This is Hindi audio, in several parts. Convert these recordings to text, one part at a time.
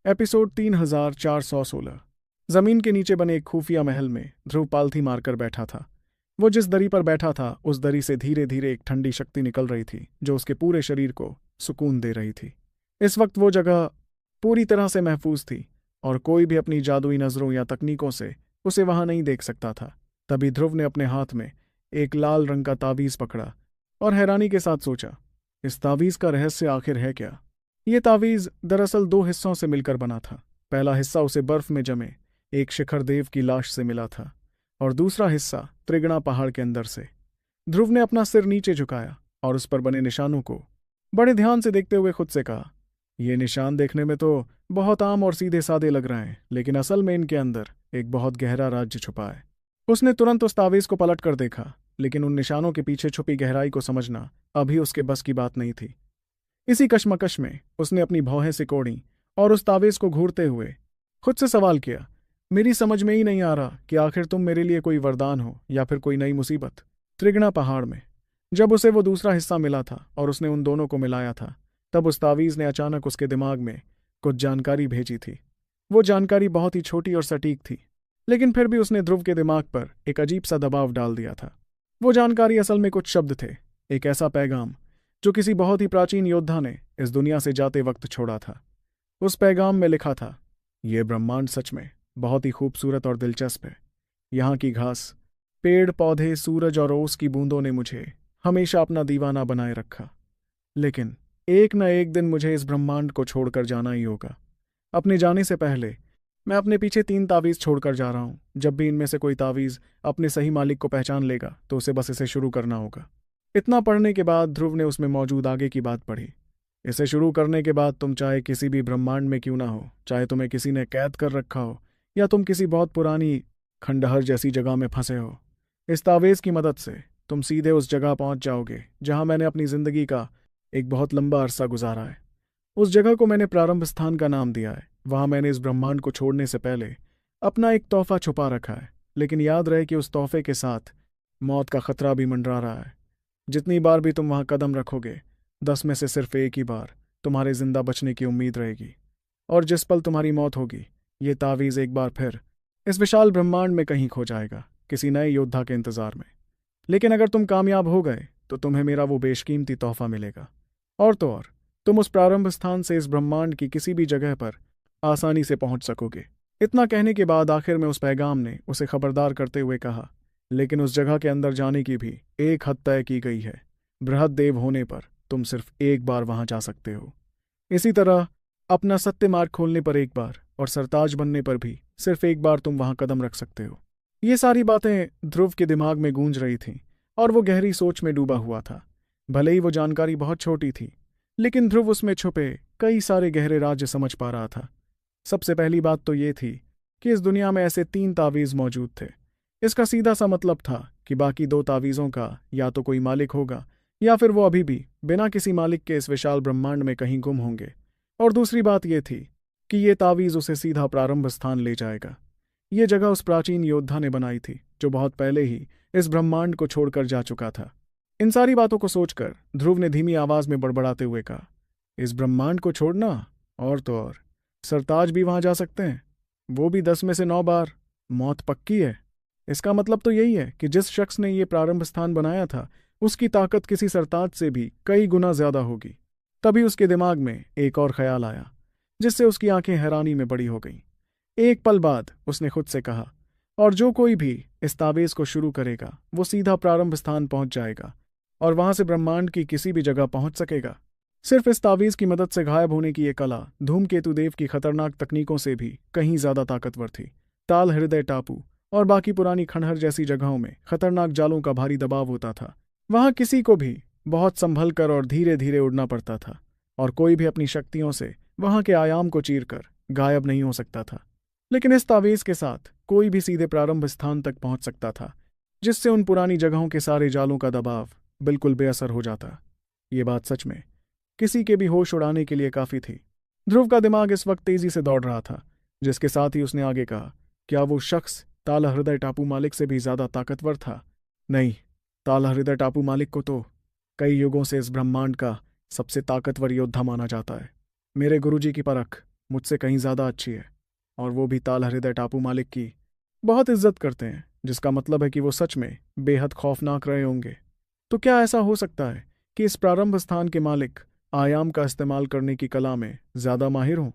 एपिसोड 3416। जमीन के नीचे बने एक खुफिया महल में ध्रुव पालथी मारकर बैठा था। वो जिस दरी पर बैठा था उस दरी से धीरे धीरे एक ठंडी शक्ति निकल रही थी जो उसके पूरे शरीर को सुकून दे रही थी। इस वक्त वो जगह पूरी तरह से महफूज थी और कोई भी अपनी जादुई नजरों या तकनीकों से उसे वहां नहीं देख सकता था। तभी ध्रुव ने अपने हाथ में एक लाल रंग का तावीज पकड़ा और हैरानी के साथ सोचा, इस तावीज का रहस्य आखिर है क्या? ये तावीज दरअसल दो हिस्सों से मिलकर बना था। पहला हिस्सा उसे बर्फ में जमे एक शिखर देव की लाश से मिला था और दूसरा हिस्सा त्रिगणा पहाड़ के अंदर से। ध्रुव ने अपना सिर नीचे झुकाया और उस पर बने निशानों को बड़े ध्यान से देखते हुए खुद से कहा, ये निशान देखने में तो बहुत आम और सीधे सादे लग रहे हैं, लेकिन असल में इनके अंदर एक बहुत गहरा राज्य छुपा है। उसने तुरंत उस तावीज को पलट कर देखा, लेकिन उन निशानों के पीछे छुपी गहराई को समझना अभी उसके बस की बात नहीं थी। इसी कशमकश में उसने अपनी भौहें सिकोड़ी और उस तावीज को घूरते हुए खुद से सवाल किया, मेरी समझ में ही नहीं आ रहा कि आखिर तुम मेरे लिए कोई वरदान हो या फिर कोई नई मुसीबत। त्रिगणा पहाड़ में जब उसे वो दूसरा हिस्सा मिला था और उसने उन दोनों को मिलाया था, तब उस तावीज ने अचानक उसके दिमाग में कुछ जानकारी भेजी थी। वो जानकारी बहुत ही छोटी और सटीक थी, लेकिन फिर भी उसने ध्रुव के दिमाग पर एक अजीब सा दबाव डाल दिया था। वो जानकारी असल में कुछ शब्द थे, एक ऐसा पैगाम जो किसी बहुत ही प्राचीन योद्धा ने इस दुनिया से जाते वक्त छोड़ा था। उस पैगाम में लिखा था, ये ब्रह्मांड सच में बहुत ही खूबसूरत और दिलचस्प है। यहाँ की घास, पेड़ पौधे, सूरज और ओस की बूंदों ने मुझे हमेशा अपना दीवाना बनाए रखा, लेकिन एक न एक दिन मुझे इस ब्रह्मांड को छोड़कर जाना ही होगा। अपने जाने से पहले मैं अपने पीछे 3 तावीज छोड़कर जा रहा हूँ। जब भी इनमें से कोई तावीज अपने सही मालिक को पहचान लेगा तो उसे बस इसे शुरू करना होगा। इतना पढ़ने के बाद ध्रुव ने उसमें मौजूद आगे की बात पढ़ी। इसे शुरू करने के बाद तुम चाहे किसी भी ब्रह्मांड में क्यों ना हो, चाहे तुम्हें किसी ने कैद कर रखा हो या तुम किसी बहुत पुरानी खंडहर जैसी जगह में फंसे हो, इस तावीज की मदद से तुम सीधे उस जगह पहुंच जाओगे जहां मैंने अपनी जिंदगी का एक बहुत लंबा अरसा गुजारा है। उस जगह को मैंने प्रारंभ स्थान का नाम दिया है। वहां मैंने इस ब्रह्मांड को छोड़ने से पहले अपना एक तोहफा छुपा रखा है, लेकिन याद रहे कि उस तोहफे के साथ मौत का खतरा भी मंडरा रहा है। जितनी बार भी तुम वहां कदम रखोगे, 10 में से सिर्फ एक ही बार तुम्हारे जिंदा बचने की उम्मीद रहेगी। और जिस पल तुम्हारी मौत होगी, ये तावीज एक बार फिर इस विशाल ब्रह्मांड में कहीं खो जाएगा, किसी नए योद्धा के इंतजार में। लेकिन अगर तुम कामयाब हो गए तो तुम्हें मेरा वो बेशकीमती तोहफा मिलेगा, और तो और तुम उस प्रारंभ स्थान से इस ब्रह्मांड की किसी भी जगह पर आसानी से पहुंच सकोगे। इतना कहने के बाद आखिर में उस पैगाम ने उसे खबरदार करते हुए कहा, लेकिन उस जगह के अंदर जाने की भी एक हद तय की गई है। बृहद देव होने पर तुम सिर्फ एक बार वहां जा सकते हो। इसी तरह अपना सत्य मार्ग खोलने पर एक बार और सरताज बनने पर भी सिर्फ एक बार तुम वहां कदम रख सकते हो। ये सारी बातें ध्रुव के दिमाग में गूंज रही थीं और वो गहरी सोच में डूबा हुआ था। भले ही वो जानकारी बहुत छोटी थी, लेकिन ध्रुव उसमें छुपे कई सारे गहरे राज्य समझ पा रहा था। सबसे पहली बात तो ये थी कि इस दुनिया में ऐसे 3 तावीज मौजूद थे। इसका सीधा सा मतलब था कि बाकी 2 तावीज़ों का या तो कोई मालिक होगा या फिर वो अभी भी बिना किसी मालिक के इस विशाल ब्रह्मांड में कहीं गुम होंगे। और दूसरी बात यह थी कि ये तावीज़ उसे सीधा प्रारंभ स्थान ले जाएगा। ये जगह उस प्राचीन योद्धा ने बनाई थी जो बहुत पहले ही इस ब्रह्मांड को छोड़कर जा चुका था। इन सारी बातों को सोचकर ध्रुव ने धीमी आवाज में बड़बड़ाते हुए कहा, इस ब्रह्मांड को छोड़ना, और तो और सरताज भी वहां जा सकते हैं, वो भी 10 में से 9 बार। मौत पक्की है। इसका मतलब तो यही है कि जिस शख्स ने ये प्रारंभ स्थान बनाया था उसकी ताकत किसी सरताज से भी कई गुना ज्यादा होगी। तभी उसके दिमाग में एक और ख्याल आया, जिससे उसकी आंखें हैरानी में बड़ी हो गईं। एक पल बाद उसने खुद से कहा, और जो कोई भी इस तावीज को शुरू करेगा वो सीधा प्रारंभ स्थान पहुंच जाएगा और वहां से ब्रह्मांड की किसी भी जगह पहुंच सकेगा। सिर्फ इस तावीज की मदद से गायब होने की ये कला धूमकेतु देव की खतरनाक तकनीकों से भी कहीं ज्यादा ताकतवर थी। ताल हृदय टापू और बाकी पुरानी खंडहर जैसी जगहों में खतरनाक जालों का भारी दबाव होता था। वहां किसी को भी बहुत संभल कर और धीरे धीरे उड़ना पड़ता था, और कोई भी अपनी शक्तियों से वहां के आयाम को चीरकर गायब नहीं हो सकता था। लेकिन इस तावीज के साथ कोई भी सीधे प्रारंभ स्थान तक पहुंच सकता था, जिससे उन पुरानी जगहों के सारे जालों का दबाव बिल्कुल बेअसर हो जाता। ये बात सच में किसी के भी होश उड़ाने के लिए काफी थी। ध्रुव का दिमाग इस वक्त तेजी से दौड़ रहा था, जिसके साथ ही उसने आगे कहा, क्या वो शख्स ताला हृदय टापू मालिक से भी ज्यादा ताकतवर था? नहीं, ताला हृदय टापू मालिक को तो कई युगों से इस ब्रह्मांड का सबसे ताकतवर योद्धा माना जाता है। मेरे गुरुजी की परख मुझसे कहीं ज़्यादा अच्छी है, और वो भी ताल हृदय टापू मालिक की बहुत इज्जत करते हैं, जिसका मतलब है कि वो सच में बेहद खौफनाक रहे होंगे। तो क्या ऐसा हो सकता है कि इस प्रारंभ स्थान के मालिक आयाम का इस्तेमाल करने की कला में ज़्यादा माहिर हों?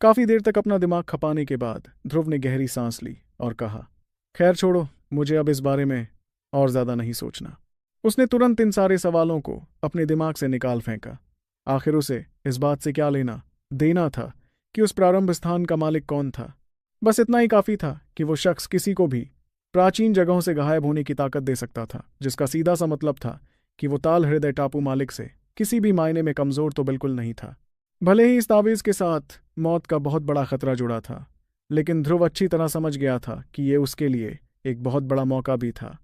काफ़ी देर तक अपना दिमाग खपाने के बाद ध्रुव ने गहरी सांस ली और कहा, खैर छोड़ो, मुझे अब इस बारे में और ज़्यादा नहीं सोचना। उसने तुरंत इन सारे सवालों को अपने दिमाग से निकाल फेंका। आखिर उसे इस बात से क्या लेना देना था कि उस प्रारंभ स्थान का मालिक कौन था। बस इतना ही काफ़ी था कि वो शख्स किसी को भी प्राचीन जगहों से गायब होने की ताकत दे सकता था, जिसका सीधा सा मतलब था कि वो ताल हृदय टापू मालिक से किसी भी मायने में कमज़ोर तो बिल्कुल नहीं था। भले ही इस तावीज़ के साथ मौत का बहुत बड़ा खतरा जुड़ा था, लेकिन ध्रुव अच्छी तरह समझ गया था कि ये उसके लिए एक बहुत बड़ा मौका भी था।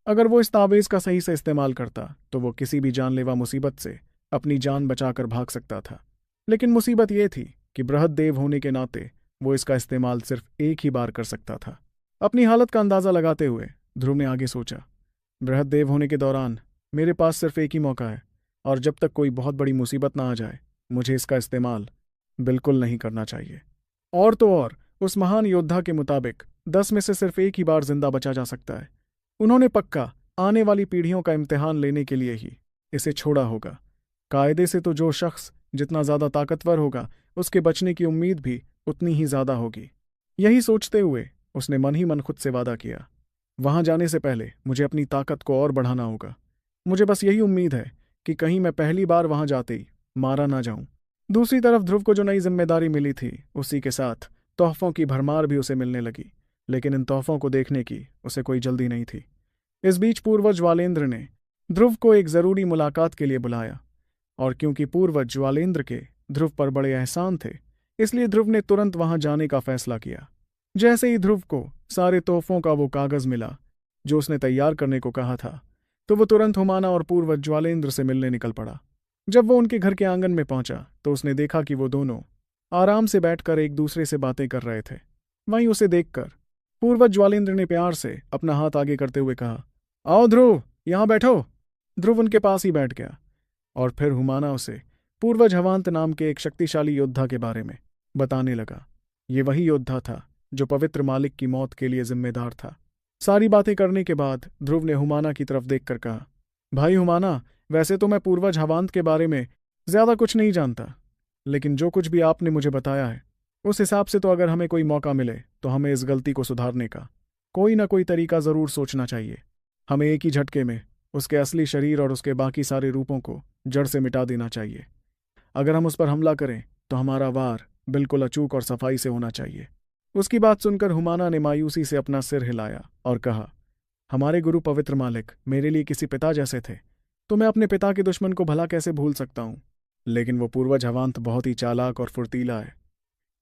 अगर वो इस तावीज़ का सही से इस्तेमाल करता तो वो किसी भी जानलेवा मुसीबत से अपनी जान बचाकर भाग सकता था। लेकिन मुसीबत ये थी कि बृहद्देव होने के नाते वो इसका इस्तेमाल सिर्फ एक ही बार कर सकता था। अपनी हालत का अंदाज़ा लगाते हुए ध्रुव ने आगे सोचा, बृहद्देव होने के दौरान मेरे पास सिर्फ एक ही मौका है, और जब तक कोई बहुत बड़ी मुसीबत ना आ जाए मुझे इसका इस्तेमाल बिल्कुल नहीं करना चाहिए। और तो और, उस महान योद्धा के मुताबिक 10 में से सिर्फ एक ही बार जिंदा बचा जा सकता है। उन्होंने पक्का आने वाली पीढ़ियों का इम्तिहान लेने के लिए ही इसे छोड़ा होगा। कायदे से तो जो शख्स जितना ज़्यादा ताकतवर होगा उसके बचने की उम्मीद भी उतनी ही ज़्यादा होगी। यही सोचते हुए उसने मन ही मन खुद से वादा किया, वहां जाने से पहले मुझे अपनी ताकत को और बढ़ाना होगा। मुझे बस यही उम्मीद है कि कहीं मैं पहली बार वहां जाते ही मारा ना जाऊं। दूसरी तरफ ध्रुव को जो नई जिम्मेदारी मिली थी उसी के साथ तोहफों की भरमार भी उसे मिलने लगी, लेकिन इन तोहफों को देखने की उसे कोई जल्दी नहीं थी। इस बीच पूर्वज ज्वालेंद्र ने ध्रुव को एक जरूरी मुलाकात के लिए बुलाया, और क्योंकि पूर्वज ज्वालेंद्र के ध्रुव पर बड़े एहसान थे, इसलिए ध्रुव ने तुरंत वहां जाने का फैसला किया। जैसे ही ध्रुव को सारे तोहफों का वो कागज मिला जो उसने तैयार करने को कहा था, तो वो तुरंत हुमाना और पूर्वज ज्वालेंद्र से मिलने निकल पड़ा। जब वो उनके घर के आंगन में पहुंचा तो उसने देखा कि वो दोनों आराम से बैठकर एक दूसरे से बातें कर रहे थे। वहीं उसे देखकर पूर्वज ज्वालेंद्र ने प्यार से अपना हाथ आगे करते हुए कहा, आओ ध्रुव, यहां बैठो। ध्रुव उनके पास ही बैठ गया, और फिर हुमाना उसे पूर्वज हवांत नाम के एक शक्तिशाली योद्धा के बारे में बताने लगा। ये वही योद्धा था जो पवित्र मालिक की मौत के लिए जिम्मेदार था। सारी बातें करने के बाद ध्रुव ने हुमाना की तरफ देखकर कहा, भाई हुमाना, वैसे तो मैं पूर्वज हवांत के बारे में ज्यादा कुछ नहीं जानता, लेकिन जो कुछ भी आपने मुझे बताया है उस हिसाब से तो अगर हमें कोई मौका मिले तो हमें इस गलती को सुधारने का कोई ना कोई तरीका जरूर सोचना चाहिए। हमें एक ही झटके में उसके असली शरीर और उसके बाकी सारे रूपों को जड़ से मिटा देना चाहिए। अगर हम उस पर हमला करें तो हमारा वार बिल्कुल अचूक और सफाई से होना चाहिए। उसकी बात सुनकर हुमाना ने मायूसी से अपना सिर हिलाया और कहा, हमारे गुरु पवित्र मालिक मेरे लिए किसी पिता जैसे थे, तो मैं अपने पिता के दुश्मन को भला कैसे भूल सकता हूं। लेकिन वो पूर्वज हवांत बहुत ही चालाक और फुर्तीला है,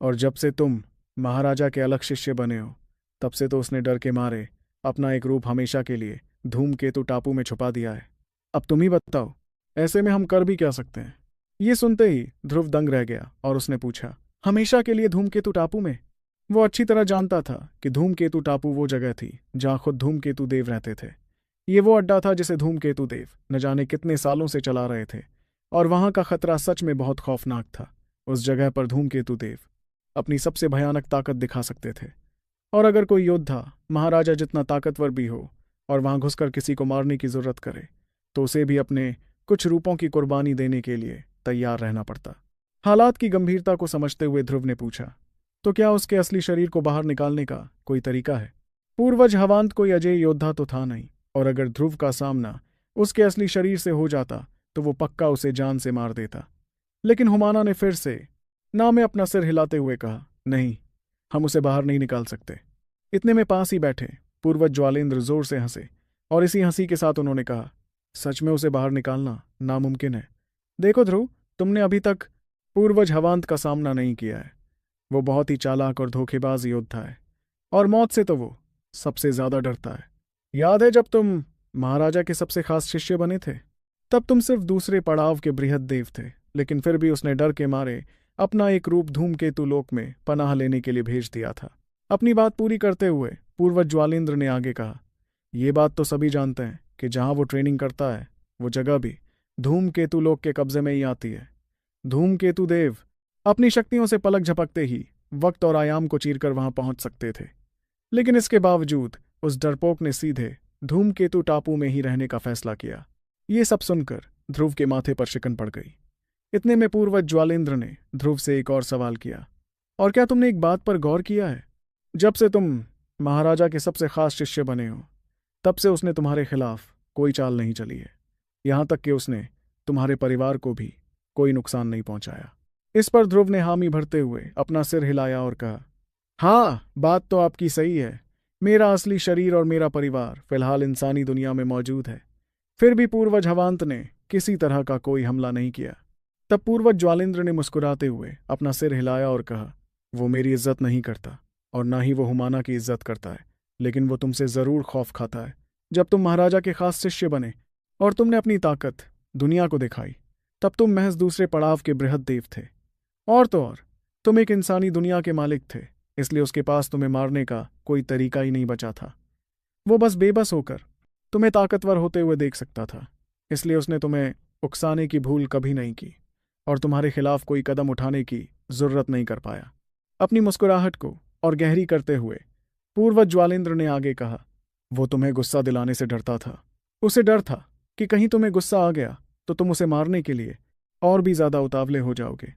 और जब से तुम महाराजा के अलग शिष्य बने हो तब से तो उसने डर के मारे अपना एक रूप हमेशा के लिए धूमकेतु टापू में छुपा दिया है। अब तुम ही बताओ, ऐसे में हम कर भी क्या सकते हैं। ये सुनते ही ध्रुव दंग रह गया और उसने पूछा, हमेशा के लिए धूमकेतु टापू में? वो अच्छी तरह जानता था कि धूमकेतु टापू वो जगह थी जहां खुद धूमकेतु देव रहते थे। ये वो अड्डा था जिसे धूमकेतु देव न जाने कितने सालों से चला रहे थे, और वहां का खतरा सच में बहुत खौफनाक था। उस जगह पर धूमकेतु देव अपनी सबसे भयानक ताकत दिखा सकते थे, और अगर कोई योद्धा महाराजा जितना ताकतवर भी हो और वहां घुसकर किसी को मारने की जरूरत करे तो उसे भी अपने कुछ रूपों की कुर्बानी देने के लिए तैयार रहना पड़ता। हालात की गंभीरता को समझते हुए ध्रुव ने पूछा, तो क्या उसके असली शरीर को बाहर निकालने का कोई तरीका है? पूर्वज हवांत कोई अजय योद्धा तो था नहीं, और अगर ध्रुव का सामना उसके असली शरीर से हो जाता तो वो पक्का उसे जान से मार देता। लेकिन हुमाना ने फिर से ना में अपना सिर हिलाते हुए कहा, नहीं, हम उसे बाहर नहीं निकाल सकते। इतने में पास ही बैठे पूर्वज ज्वालेंद्र जोर से हंसे, और इसी हंसी के साथ उन्होंने कहा, सच में उसे बाहर निकालना नामुमकिन है। देखो ध्रुव, तुमने अभी तक पूर्वज हवांत का सामना नहीं किया है। वो बहुत ही चालाक और धोखेबाज योद्धा है, और मौत से तो वो सबसे ज्यादा डरता है। याद है जब तुम महाराजा के सबसे खास शिष्य बने थे, तब तुम सिर्फ दूसरे पड़ाव के बृहद्देव थे, लेकिन फिर भी उसने डर के मारे अपना एक रूप धूमकेतु लोक में पनाह लेने के लिए भेज दिया था। अपनी बात पूरी करते हुए पूर्वज ज्वालेंद्र ने आगे कहा, ये बात तो सभी जानते हैं कि जहां वो ट्रेनिंग करता है वो जगह भी धूमकेतु लोक के कब्जे में ही आती है। धूमकेतु देव अपनी शक्तियों से पलक झपकते ही वक्त और आयाम को चीरकर वहां पहुंच सकते थे। लेकिन इसके बावजूद उस डरपोक ने सीधे धूमकेतु टापू में ही रहने का फैसला किया। ये सब सुनकर ध्रुव के माथे पर शिकन पड़ गई। इतने में पूर्वज ज्वालेंद्र ने ध्रुव से एक और सवाल किया, और क्या तुमने एक बात पर गौर किया है? जब से तुम महाराजा के सबसे खास शिष्य बने हो, तब से उसने तुम्हारे खिलाफ कोई चाल नहीं चली है। यहां तक कि उसने तुम्हारे परिवार को भी कोई नुकसान नहीं पहुंचाया। इस पर ध्रुव ने हामी भरते हुए अपना सिर हिलाया और कहा, हाँ, बात तो आपकी सही है। मेरा असली शरीर और मेरा परिवार फिलहाल इंसानी दुनिया में मौजूद है। फिर भी पूर्वज हवांत ने किसी तरह का कोई हमला नहीं किया। तब पूर्वज ज्वालेंद्र ने मुस्कुराते हुए अपना सिर हिलाया और कहा, वो मेरी इज्जत नहीं करता और ना ही वो हुमाना की इज्जत करता है, लेकिन वो तुमसे जरूर खौफ खाता है। जब तुम महाराजा के खास शिष्य बने और तुमने अपनी ताकत दुनिया को दिखाई, तब तुम महज दूसरे पड़ाव के बृहद देव थे। और तो और, तुम एक इंसानी दुनिया के मालिक थे, इसलिए उसके पास तुम्हें मारने का कोई तरीका ही नहीं बचा था। वो बस बेबस होकर तुम्हें ताकतवर होते हुए देख सकता था, इसलिए उसने तुम्हें उकसाने की भूल कभी नहीं की और तुम्हारे खिलाफ कोई कदम उठाने की जरूरत नहीं कर पाया। अपनी मुस्कुराहट को और गहरी करते हुए पूर्वज ज्वालेंद्र ने आगे कहा, वो तुम्हें गुस्सा दिलाने से डरता था। उसे डर था कि कहीं तुम्हें गुस्सा आ गया तो तुम उसे मारने के लिए और भी ज्यादा उतावले हो जाओगे।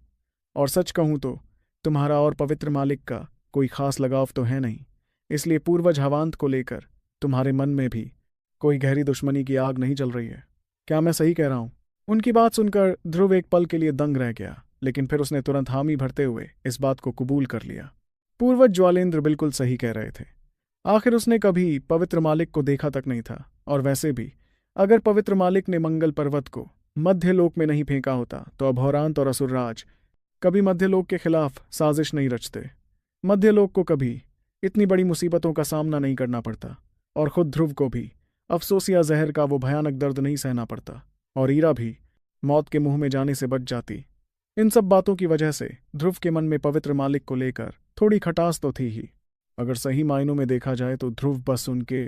और सच कहूं तो तुम्हारा और पवित्र मालिक का कोई खास लगाव तो है नहीं, इसलिए पूर्वज हवांत को लेकर तुम्हारे मन में भी कोई गहरी दुश्मनी की आग नहीं जल रही है। क्या मैं सही कह रहा हूं? उनकी बात सुनकर ध्रुव एक पल के लिए दंग रह गया, लेकिन फिर उसने तुरंत हामी भरते हुए इस बात को कबूल कर लिया। पूर्वज ज्वालेंद्र बिल्कुल सही कह रहे थे। आखिर उसने कभी पवित्र मालिक को देखा तक नहीं था, और वैसे भी अगर पवित्र मालिक ने मंगल पर्वत को मध्यलोक में नहीं फेंका होता तो अभौरांत और असुरराज कभी मध्यलोक के खिलाफ साजिश नहीं रचते। मध्यलोक को कभी इतनी बड़ी मुसीबतों का सामना नहीं करना पड़ता, और खुद ध्रुव को भी अफसोस या जहर का वो भयानक दर्द नहीं सहना पड़ता, और ईरा भी मौत के मुंह में जाने से बच जाती। इन सब बातों की वजह से ध्रुव के मन में पवित्र मालिक को लेकर थोड़ी खटास तो थी ही। अगर सही मायनों में देखा जाए तो ध्रुव बस उनके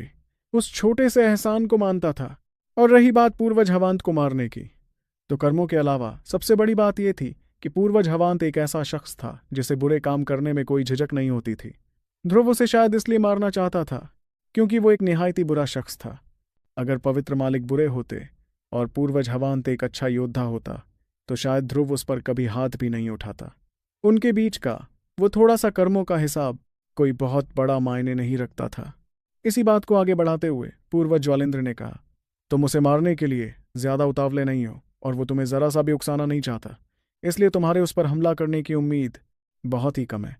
उस छोटे से एहसान को मानता था। और रही बात पूर्वज हवांत को मारने की, तो कर्मों के अलावा सबसे बड़ी बात यह थी कि पूर्वज हवांत एक ऐसा शख्स था जिसे बुरे काम करने में कोई झिझक नहीं होती थी। ध्रुव उसे शायद इसलिए मारना चाहता था क्योंकि वो एक निहायती बुरा शख्स था। अगर पवित्र मालिक बुरे होते और पूर्वज हवांत एक अच्छा योद्धा होता तो शायद ध्रुव उस पर कभी हाथ भी नहीं उठाता। उनके बीच का वो थोड़ा सा कर्मों का हिसाब कोई बहुत बड़ा मायने नहीं रखता था। इसी बात को आगे बढ़ाते हुए पूर्वज ज्वालेंद्र ने कहा, तुम उसे मारने के लिए ज्यादा उतावले नहीं हो और वो तुम्हें जरा सा भी उकसाना नहीं चाहता, इसलिए तुम्हारे उस पर हमला करने की उम्मीद बहुत ही कम है।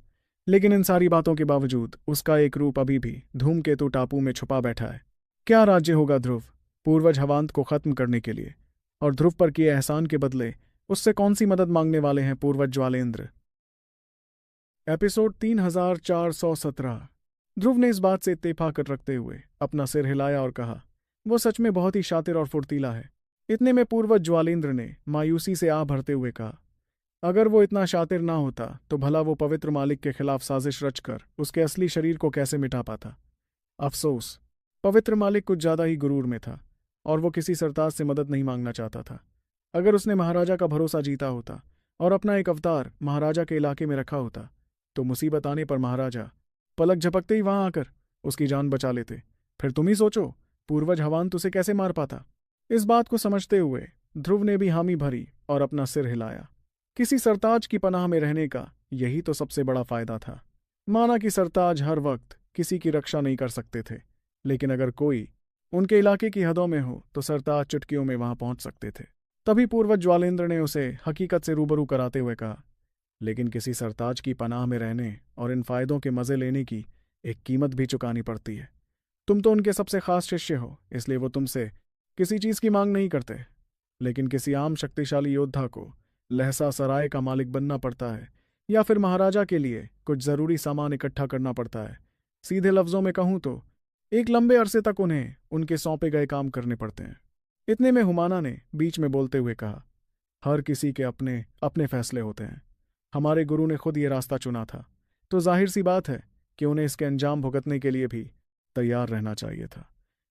लेकिन इन सारी बातों के बावजूद उसका एक रूप अभी भी धूमकेतु टापू में छुपा बैठा है। क्या राज्य होगा ध्रुव पूर्वज हवांत को खत्म करने के लिए, और ध्रुव पर किए एहसान के बदले उससे कौन सी मदद मांगने वाले हैं पूर्वज ज्वालेंद्र? एपिसोड 3417। ध्रुव ने इस बात से इत्तेफाक रखते हुए अपना सिर हिलाया और कहा, वो सच में बहुत ही शातिर और फुर्तीला है। इतने में पूर्वज ज्वालेंद्र ने मायूसी से आह भरते हुए कहा, अगर वो इतना शातिर ना होता तो भला वो पवित्र मालिक के खिलाफ साजिश रचकर उसके असली शरीर को कैसे मिटा पाता? अफसोस, पवित्र मालिक कुछ ज्यादा ही गुरूर में था और वो किसी सरताज से मदद नहीं मांगना चाहता था। अगर उसने महाराजा का भरोसा जीता होता और अपना एक अवतार महाराजा के इलाके में रखा होता तो मुसीबत आने पर महाराजा पलक झपकते ही वहां आकर उसकी जान बचा लेते। फिर तुम ही सोचो पूर्वज हवांत उसे कैसे मार पाता। इस बात को समझते हुए ध्रुव ने भी हामी भरी और अपना सिर हिलाया। किसी सरताज की पनाह में रहने का यही तो सबसे बड़ा फायदा था। माना कि सरताज हर वक्त किसी की रक्षा नहीं कर सकते थे, लेकिन अगर कोई उनके इलाके की हदों में हो तो सरताज चुटकियों में वहां पहुंच सकते थे। तभी पूर्वज ज्वालेंद्र ने उसे हकीकत से रूबरू कराते हुए कहा, लेकिन किसी सरताज की पनाह में रहने और इन फायदों के मजे लेने की एक कीमत भी चुकानी पड़ती है। तुम तो उनके सबसे खास शिष्य हो, इसलिए वो तुमसे किसी चीज की मांग नहीं करते, लेकिन किसी आम शक्तिशाली योद्धा को लहसा सराय का मालिक बनना पड़ता है या फिर महाराजा के लिए कुछ जरूरी सामान इकट्ठा करना पड़ता है। सीधे लफ्जों में कहूं तो एक लंबे अरसे तक उन्हें उनके सौंपे गए काम करने पड़ते हैं। इतने में हुमाना ने बीच में बोलते हुए कहा, हर किसी के अपने अपने फैसले होते हैं। हमारे गुरु ने खुद ये रास्ता चुना था, तो जाहिर सी बात है कि उन्हें इसके अंजाम भुगतने के लिए भी तैयार रहना चाहिए था।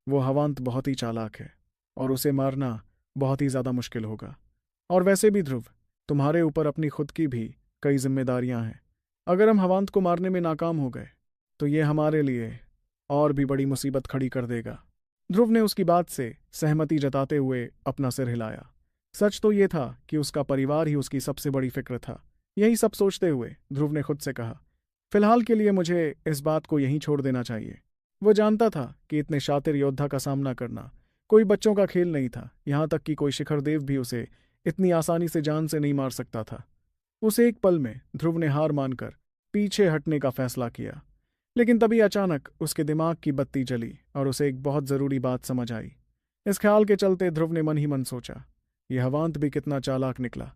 वो हवांत बहुत ही चालाक है और उसे मारना बहुत ही ज्यादा मुश्किल होगा। और वैसे भी ध्रुव, तुम्हारे ऊपर अपनी खुद की भी कई जिम्मेदारियां हैं। अगर हम हवांत को मारने में नाकाम हो गए तो ये हमारे लिए और भी बड़ी मुसीबत खड़ी कर देगा। ध्रुव ने उसकी बात से सहमति जताते हुए अपना सिर हिलाया। सच तो ये था कि उसका परिवार ही उसकी सबसे बड़ी फिक्र था। यही सब सोचते हुए ध्रुव ने खुद से कहा, फिलहाल के लिए मुझे इस बात को यहीं छोड़ देना चाहिए। वो जानता था कि इतने शातिर योद्धा का सामना करना कोई बच्चों का खेल नहीं था, यहां तक कि कोई शिखर देव भी उसे इतनी आसानी से जान से नहीं मार सकता था। उस एक पल में ध्रुव ने हार मानकर पीछे हटने का फैसला किया, लेकिन तभी अचानक उसके दिमाग की बत्ती जली और उसे एक बहुत जरूरी बात समझ आई। इस ख्याल के चलते ध्रुव ने मन ही मन सोचा, यह हवांत भी कितना चालाक निकला।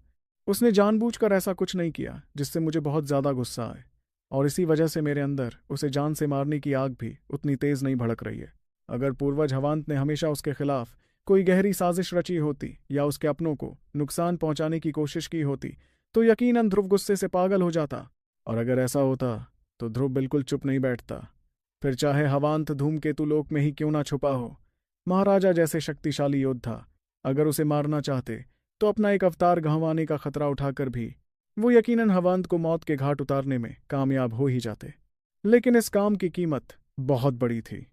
उसने जानबूझकर ऐसा कुछ नहीं किया जिससे मुझे बहुत ज्यादा गुस्सा आए, और इसी वजह से मेरे अंदर उसे जान से मारने की आग भी उतनी तेज नहीं भड़क रही है। अगर पूर्वज हवांत ने हमेशा उसके खिलाफ कोई गहरी साजिश रची होती या उसके अपनों को नुकसान पहुंचाने की कोशिश की होती तो यकीनन ध्रुव गुस्से से पागल हो जाता। और अगर ऐसा होता तो ध्रुव बिल्कुल चुप नहीं बैठता। फिर चाहे हवांत धूमकेतु लोक में ही क्यों ना छुपा हो, महाराजा जैसे शक्तिशाली योद्धा अगर उसे मारना चाहते तो अपना एक अवतार गंवाने का खतरा उठाकर भी वो यकीनन हवांत को मौत के घाट उतारने में कामयाब हो ही जाते। लेकिन इस काम की कीमत बहुत बड़ी थी।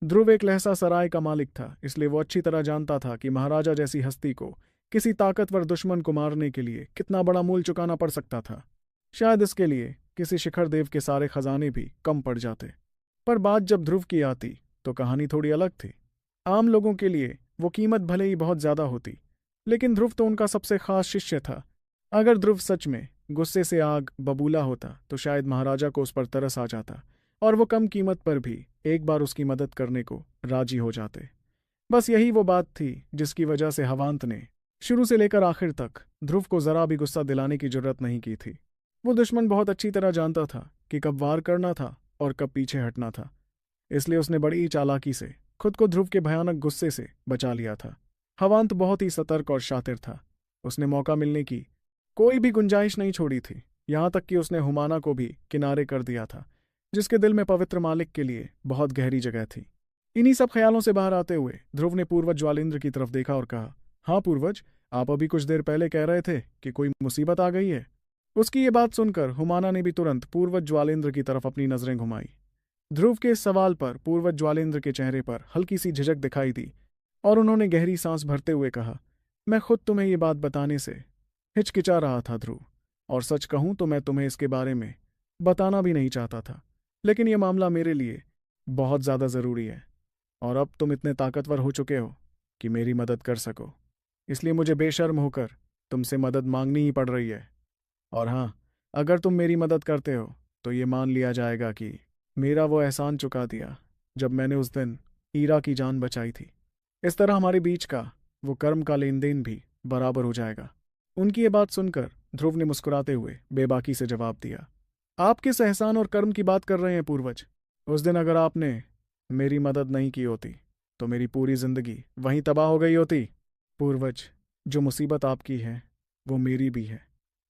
ध्रुव एक लहसा सराय का मालिक था, इसलिए वो अच्छी तरह जानता था कि महाराजा जैसी हस्ती को किसी ताकतवर दुश्मन को मारने के लिए कितना बड़ा मूल्य चुकाना पड़ सकता था। शायद इसके लिए किसी शिखर देव के सारे खजाने भी कम पड़ जाते। पर बात जब ध्रुव की आती तो कहानी थोड़ी अलग थी। आम लोगों के लिए वो कीमत भले ही बहुत ज्यादा होती, लेकिन ध्रुव तो उनका सबसे खास शिष्य था। अगर ध्रुव सच में गुस्से से आग बबूला होता तो शायद महाराजा को उस पर तरस आ जाता और वो कम कीमत पर भी एक बार उसकी मदद करने को राजी हो जाते। बस यही वो बात थी जिसकी वजह से हवांत ने शुरू से लेकर आखिर तक ध्रुव को जरा भी गुस्सा दिलाने की जरूरत नहीं की थी। वो दुश्मन बहुत अच्छी तरह जानता था कि कब वार करना था और कब पीछे हटना था, इसलिए उसने बड़ी ही चालाकी से खुद को ध्रुव के भयानक गुस्से से बचा लिया था। हवांत बहुत ही सतर्क और शातिर था। उसने मौका मिलने की कोई भी गुंजाइश नहीं छोड़ी थी, यहां तक कि उसने हुमाना को भी किनारे कर दिया था, जिसके दिल में पवित्र मालिक के लिए बहुत गहरी जगह थी। इन्हीं सब ख्यालों से बाहर आते हुए ध्रुव ने पूर्वज ज्वालेंद्र की तरफ देखा और कहा, हाँ पूर्वज, आप अभी कुछ देर पहले कह रहे थे कि कोई मुसीबत आ गई है। उसकी ये बात सुनकर हुमाना ने भी तुरंत पूर्वज ज्वालेंद्र की तरफ अपनी नजरें घुमाई। ध्रुव के इस सवाल पर पूर्वज ज्वालेंद्र के चेहरे पर हल्की सी झिझक दिखाई दी और उन्होंने गहरी सांस भरते हुए कहा, मैं खुद तुम्हें ये बात बताने से हिचकिचा रहा था ध्रुव, और सच कहूं तो मैं तुम्हें इसके बारे में बताना भी नहीं चाहता था, लेकिन यह मामला मेरे लिए बहुत ज्यादा जरूरी है और अब तुम इतने ताकतवर हो चुके हो कि मेरी मदद कर सको, इसलिए मुझे बेशर्म होकर तुमसे मदद मांगनी ही पड़ रही है। और हाँ, अगर तुम मेरी मदद करते हो तो ये मान लिया जाएगा कि मेरा वो एहसान चुका दिया जब मैंने उस दिन ईरा की जान बचाई थी। इस तरह हमारे बीच का वो कर्म का लेन देन भी बराबर हो जाएगा। उनकी ये बात सुनकर ध्रुव ने मुस्कुराते हुए बेबाकी से जवाब दिया, आप किस एहसान और कर्म की बात कर रहे हैं पूर्वज? उस दिन अगर आपने मेरी मदद नहीं की होती तो मेरी पूरी जिंदगी वहीं तबाह हो गई होती। पूर्वज, जो मुसीबत आपकी है वो मेरी भी है,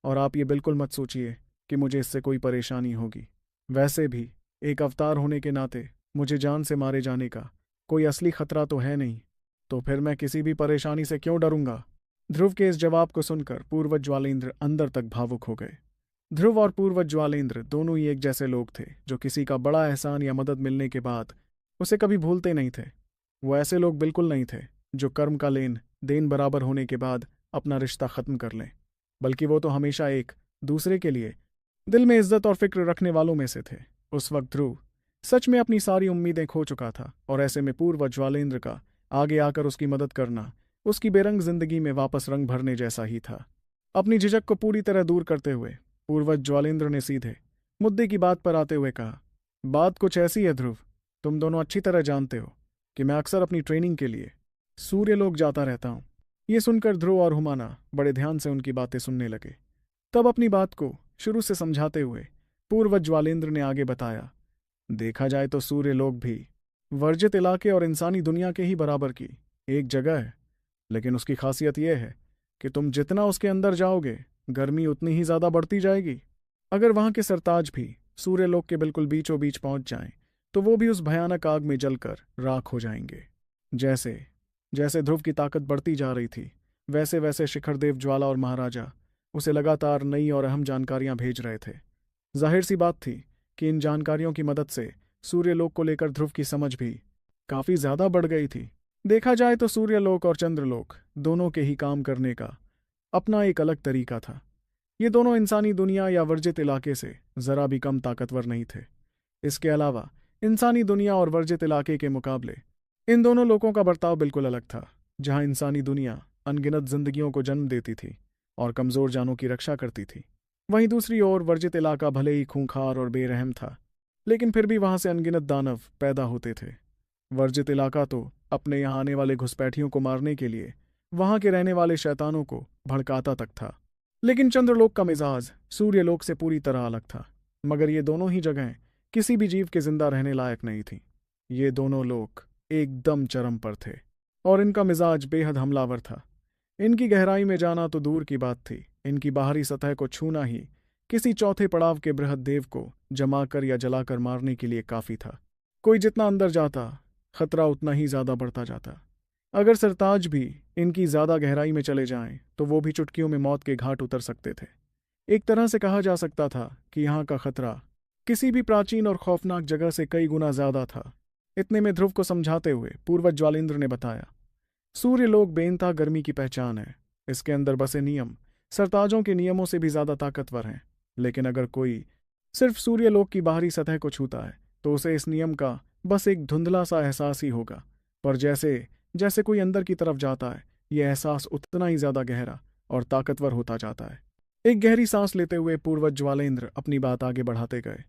और आप ये बिल्कुल मत सोचिए कि मुझे इससे कोई परेशानी होगी। वैसे भी एक अवतार होने के नाते मुझे जान से मारे जाने का कोई असली खतरा तो है नहीं, तो फिर मैं किसी भी परेशानी से क्यों डरूंगा? ध्रुव के इस जवाब को सुनकर पूर्वज ज्वालेंद्र अंदर तक भावुक हो गए। ध्रुव और पूर्वज ज्वालेंद्र दोनों ही एक जैसे लोग थे जो किसी का बड़ा एहसान या मदद मिलने के बाद उसे कभी भूलते नहीं थे। वो ऐसे लोग बिल्कुल नहीं थे जो कर्म का लेन देन बराबर होने के बाद अपना रिश्ता खत्म कर लें, बल्कि वो तो हमेशा एक दूसरे के लिए दिल में इज्जत और फिक्र रखने वालों में से थे। उस वक्त ध्रुव सच में अपनी सारी उम्मीदें खो चुका था, और ऐसे में पूर्वज ज्वालेंद्र का आगे आकर उसकी मदद करना उसकी बेरंग जिंदगी में वापस रंग भरने जैसा ही था। अपनी झिझक को पूरी तरह दूर करते हुए पूर्वज ज्वालेंद्र ने सीधे मुद्दे की बात पर आते हुए कहा, बात कुछ ऐसी है ध्रुव, तुम दोनों अच्छी तरह जानते हो कि मैं अक्सर अपनी ट्रेनिंग के लिए सूर्यलोक जाता रहता हूं। ये सुनकर ध्रुव और हुमाना बड़े ध्यान से उनकी बातें सुनने लगे। तब अपनी बात को शुरू से समझाते हुए पूर्वज ज्वालेंद्र ने आगे बताया, देखा जाए तो सूर्यलोक भी वर्जित इलाके और इंसानी दुनिया के ही बराबर की एक जगह है, लेकिन उसकी खासियत यह है कि तुम जितना उसके अंदर जाओगे गर्मी उतनी ही ज्यादा बढ़ती जाएगी। अगर वहां के सरताज भी सूर्यलोक के बिल्कुल बीचों बीच पहुंच जाएं तो वो भी उस भयानक आग में जलकर राख हो जाएंगे। जैसे जैसे ध्रुव की ताकत बढ़ती जा रही थी, वैसे वैसे शिखरदेव ज्वाला और महाराजा उसे लगातार नई और अहम जानकारियां भेज रहे थे। जाहिर सी बात थी कि इन जानकारियों की मदद से सूर्यलोक को लेकर ध्रुव की समझ भी काफी ज्यादा बढ़ गई थी। देखा जाए तो सूर्यलोक और चंद्रलोक दोनों के ही काम करने का अपना एक अलग तरीका था। ये दोनों इंसानी दुनिया या वर्जित इलाके से जरा भी कम ताकतवर नहीं थे। इसके अलावा इंसानी दुनिया और वर्जित इलाके के मुकाबले इन दोनों लोगों का बर्ताव बिल्कुल अलग था। जहां इंसानी दुनिया अनगिनत जिंदगियों को जन्म देती थी और कमजोर जानों की रक्षा करती थी, वहीं दूसरी ओर वर्जित इलाका भले ही खूंखार और बेरहम था, लेकिन फिर भी वहां से अनगिनत दानव पैदा होते थे। वर्जित इलाका तो अपने यहाँ आने वाले घुसपैठियों को मारने के लिए वहां के रहने वाले शैतानों को भड़काता तक था, लेकिन चंद्रलोक का मिजाज सूर्यलोक से पूरी तरह अलग था। मगर ये दोनों ही जगहें किसी भी जीव के जिंदा रहने लायक नहीं थीं। ये दोनों लोक एकदम चरम पर थे और इनका मिजाज बेहद हमलावर था। इनकी गहराई में जाना तो दूर की बात थी, इनकी बाहरी सतह को छूना ही किसी चौथे पड़ाव के बृहद देव को जमाकर या जलाकर मारने के लिए काफी था। कोई जितना अंदर जाता, खतरा उतना ही ज्यादा बढ़ता जाता। अगर सरताज भी इनकी ज्यादा गहराई में चले जाएं तो वो भी चुटकियों में मौत के घाट उतर सकते थे। एक तरह से कहा जा सकता था कि यहाँ का खतरा किसी भी प्राचीन और खौफनाक जगह से कई गुना ज्यादा था। इतने में ध्रुव को समझाते हुए पूर्वज ज्वालेंद्र ने बताया, सूर्यलोक बेनता गर्मी की पहचान है। इसके अंदर बसे नियम सरताजों के नियमों से भी ज्यादा ताकतवर हैं। लेकिन अगर कोई सिर्फ सूर्यलोक की बाहरी सतह को छूता है तो उसे इस नियम का बस एक धुंधला सा एहसास ही होगा। पर जैसे जैसे कोई अंदर की तरफ जाता है, यह एहसास उतना ही ज्यादा गहरा और ताकतवर होता जाता है। एक गहरी सांस लेते हुए पूर्वज ज्वालेंद्र अपनी बात आगे बढ़ाते गए।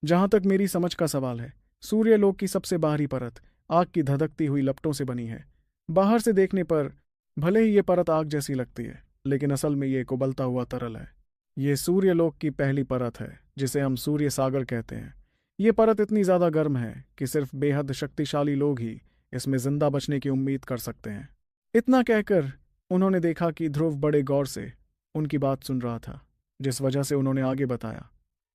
जहां तक मेरी समझ का सवाल है, सूर्यलोक की सबसे बाहरी परत आग की धधकती हुई लपटों से बनी है। बाहर से देखने पर भले ही ये परत आग जैसी लगती है, लेकिन असल में ये एक उबलता हुआ तरल है। ये सूर्यलोक की पहली परत है, जिसे हम सूर्य सागर कहते हैं। ये परत इतनी ज्यादा गर्म है कि सिर्फ बेहद शक्तिशाली लोग ही इसमें जिंदा बचने की उम्मीद कर सकते हैं। इतना कहकर उन्होंने देखा कि ध्रुव बड़े गौर से उनकी बात सुन रहा था, जिस वजह से उन्होंने आगे बताया,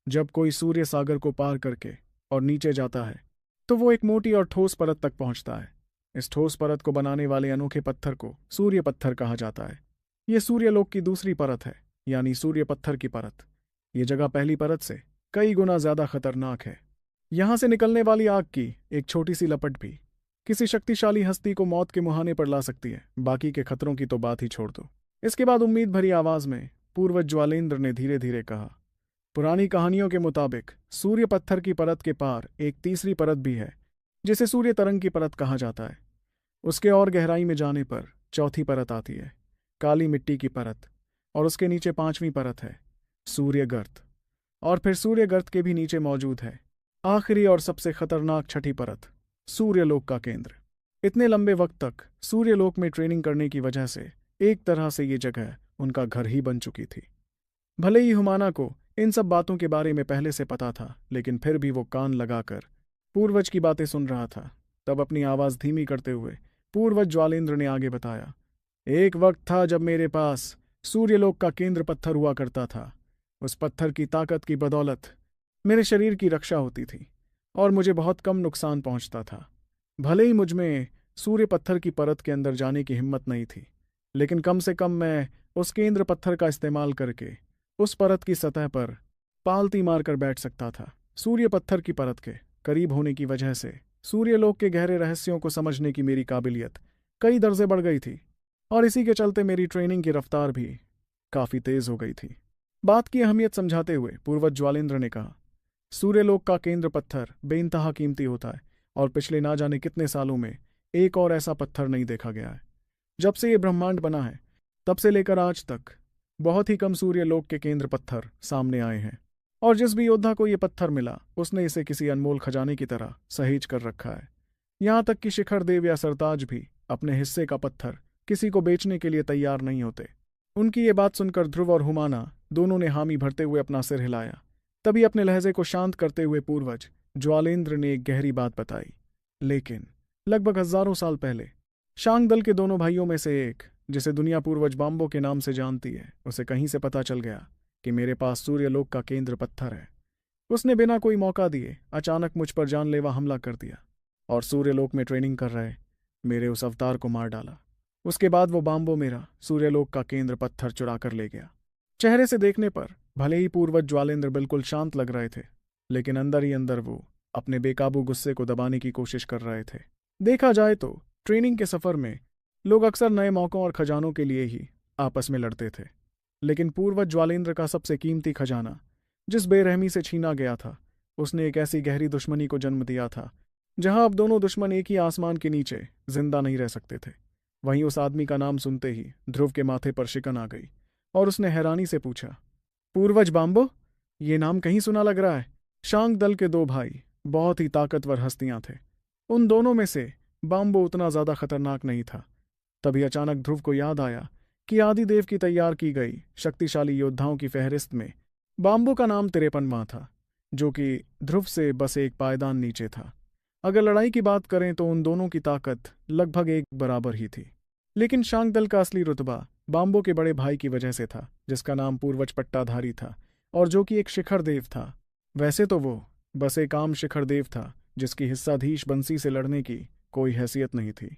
जब कोई सूर्य सागर को पार करके और नीचे जाता है तो वो एक मोटी और ठोस परत तक पहुंचता है। इस ठोस परत को बनाने वाले अनोखे पत्थर को सूर्य पत्थर कहा जाता है। ये सूर्यलोक की दूसरी परत है, यानी सूर्य पत्थर की परत। ये जगह पहली परत से कई गुना ज्यादा खतरनाक है। यहां से निकलने वाली आग की एक छोटी सी लपट भी किसी शक्तिशाली हस्ती को मौत के मुहाने पर ला सकती है। बाकी के खतरों की तो बात ही छोड़ दो। इसके बाद उम्मीद भरी आवाज में पूर्वज ज्वालेंद्र ने धीरे धीरे कहा, पुरानी कहानियों के मुताबिक सूर्य पत्थर की परत के पार एक तीसरी परत भी है, जिसे सूर्य तरंग की परत कहा जाता है। उसके और गहराई में जाने पर चौथी परत आती है, काली मिट्टी की परत, और उसके नीचे पांचवीं परत है, सूर्य गर्त। और फिर सूर्य गर्त के भी नीचे मौजूद है आखिरी और सबसे खतरनाक छठी परत, सूर्यलोक का केंद्र। इतने लंबे वक्त तक सूर्यलोक में ट्रेनिंग करने की वजह से एक तरह से ये जगह उनका घर ही बन चुकी थी। भले ही हुमाना को इन सब बातों के बारे में पहले से पता था, लेकिन फिर भी वो कान लगाकर पूर्वज की बातें सुन रहा था। तब अपनी आवाज धीमी करते हुए पूर्वज ज्वालेंद्र ने आगे बताया, एक वक्त था जब मेरे पास सूर्यलोक का केंद्र पत्थर हुआ करता था। उस पत्थर की ताकत की बदौलत मेरे शरीर की रक्षा होती थी और मुझे बहुत कम नुकसान पहुंचता था। भले ही मुझ में सूर्य पत्थर की परत के अंदर जाने की हिम्मत नहीं थी, लेकिन कम से कम मैं उस केंद्र पत्थर का इस्तेमाल करके उस परत की सतह पर पालती मारकर बैठ सकता था। सूर्य पत्थर की परत के करीब होने की वजह से सूर्यलोक के गहरे रहस्यों को समझने की मेरी काबिलियत कई दर्जे बढ़ गई थी, और इसी के चलते मेरी ट्रेनिंग की रफ्तार भी काफी तेज हो गई थी। बात की अहमियत समझाते हुए पूर्वज ज्वालेंद्र ने कहा, सूर्यलोक का केंद्र पत्थर बेइंतहा कीमती होता है और पिछले ना जाने कितने सालों में एक और ऐसा पत्थर नहीं देखा गया है। जब से ये ब्रह्मांड बना है तब से लेकर आज तक बहुत ही कम सूर्यलोक के केंद्र पत्थर सामने आए हैं, और जिस भी योद्धा को ये पत्थर मिला उसने इसे किसी अनमोल खजाने की तरह सहेज कर रखा है। यहां तक कि शिखर देव या सरताज भी अपने हिस्से का पत्थर किसी को बेचने के लिए तैयार नहीं होते। उनकी ये बात सुनकर ध्रुव और हुमाना दोनों ने हामी भरते हुए अपना सिर हिलाया। तभी अपने लहजे को शांत करते हुए पूर्वज ज्वालेंद्र ने एक गहरी बात बताई, लेकिन लगभग हजारों साल पहले शांग दल के दोनों भाइयों में से एक, जिसे दुनिया पूर्वज बाम्बो के नाम से जानती है, उसे कहीं से पता चल गया कि मेरे पास सूर्यलोक का केंद्र पत्थर है। उसने बिना कोई मौका दिए अचानक मुझ पर जानलेवा हमला कर दिया और सूर्यलोक में ट्रेनिंग कर रहे मेरे उस अवतार को मार डाला। उसके बाद वो बाम्बो मेरा सूर्यलोक का केंद्र पत्थर चुरा कर ले गया। चेहरे से देखने पर भले ही पूर्वज ज्वालेंद्र बिल्कुल शांत लग रहे थे, लेकिन अंदर ही अंदर वो अपने बेकाबू गुस्से को दबाने की कोशिश कर रहे थे। देखा जाए तो ट्रेनिंग के सफर में लोग अक्सर नए मौकों और खजानों के लिए ही आपस में लड़ते थे, लेकिन पूर्वज ज्वालेंद्र का सबसे कीमती खजाना जिस बेरहमी से छीना गया था, उसने एक ऐसी गहरी दुश्मनी को जन्म दिया था जहां अब दोनों दुश्मन एक ही आसमान के नीचे जिंदा नहीं रह सकते थे। वहीं उस आदमी का नाम सुनते ही ध्रुव के माथे पर शिकन आ गई और उसने हैरानी से पूछा, पूर्वज बाम्बो? ये नाम कहीं सुना लग रहा है। शांग दल के दो भाई बहुत ही ताकतवर हस्तियां थे। उन दोनों में से बाम्बो उतना ज्यादा खतरनाक नहीं था। तभी अचानक ध्रुव को याद आया कि आदिदेव की तैयार की गई शक्तिशाली योद्धाओं की फहरिस्त में बाम्बो का नाम 53वां था, जो कि ध्रुव से बस एक पायदान नीचे था। अगर लड़ाई की बात करें तो उन दोनों की ताकत लगभग एक बराबर ही थी, लेकिन शांग दल का असली रुतबा बाम्बो के बड़े भाई की वजह से था, जिसका नाम पूर्वज पट्टाधारी था और जो कि एक शिखर देव था। वैसे तो वो बस एक आम शिखर देव था जिसकी हिस्साधीश बंसी से लड़ने की कोई हैसियत नहीं थी।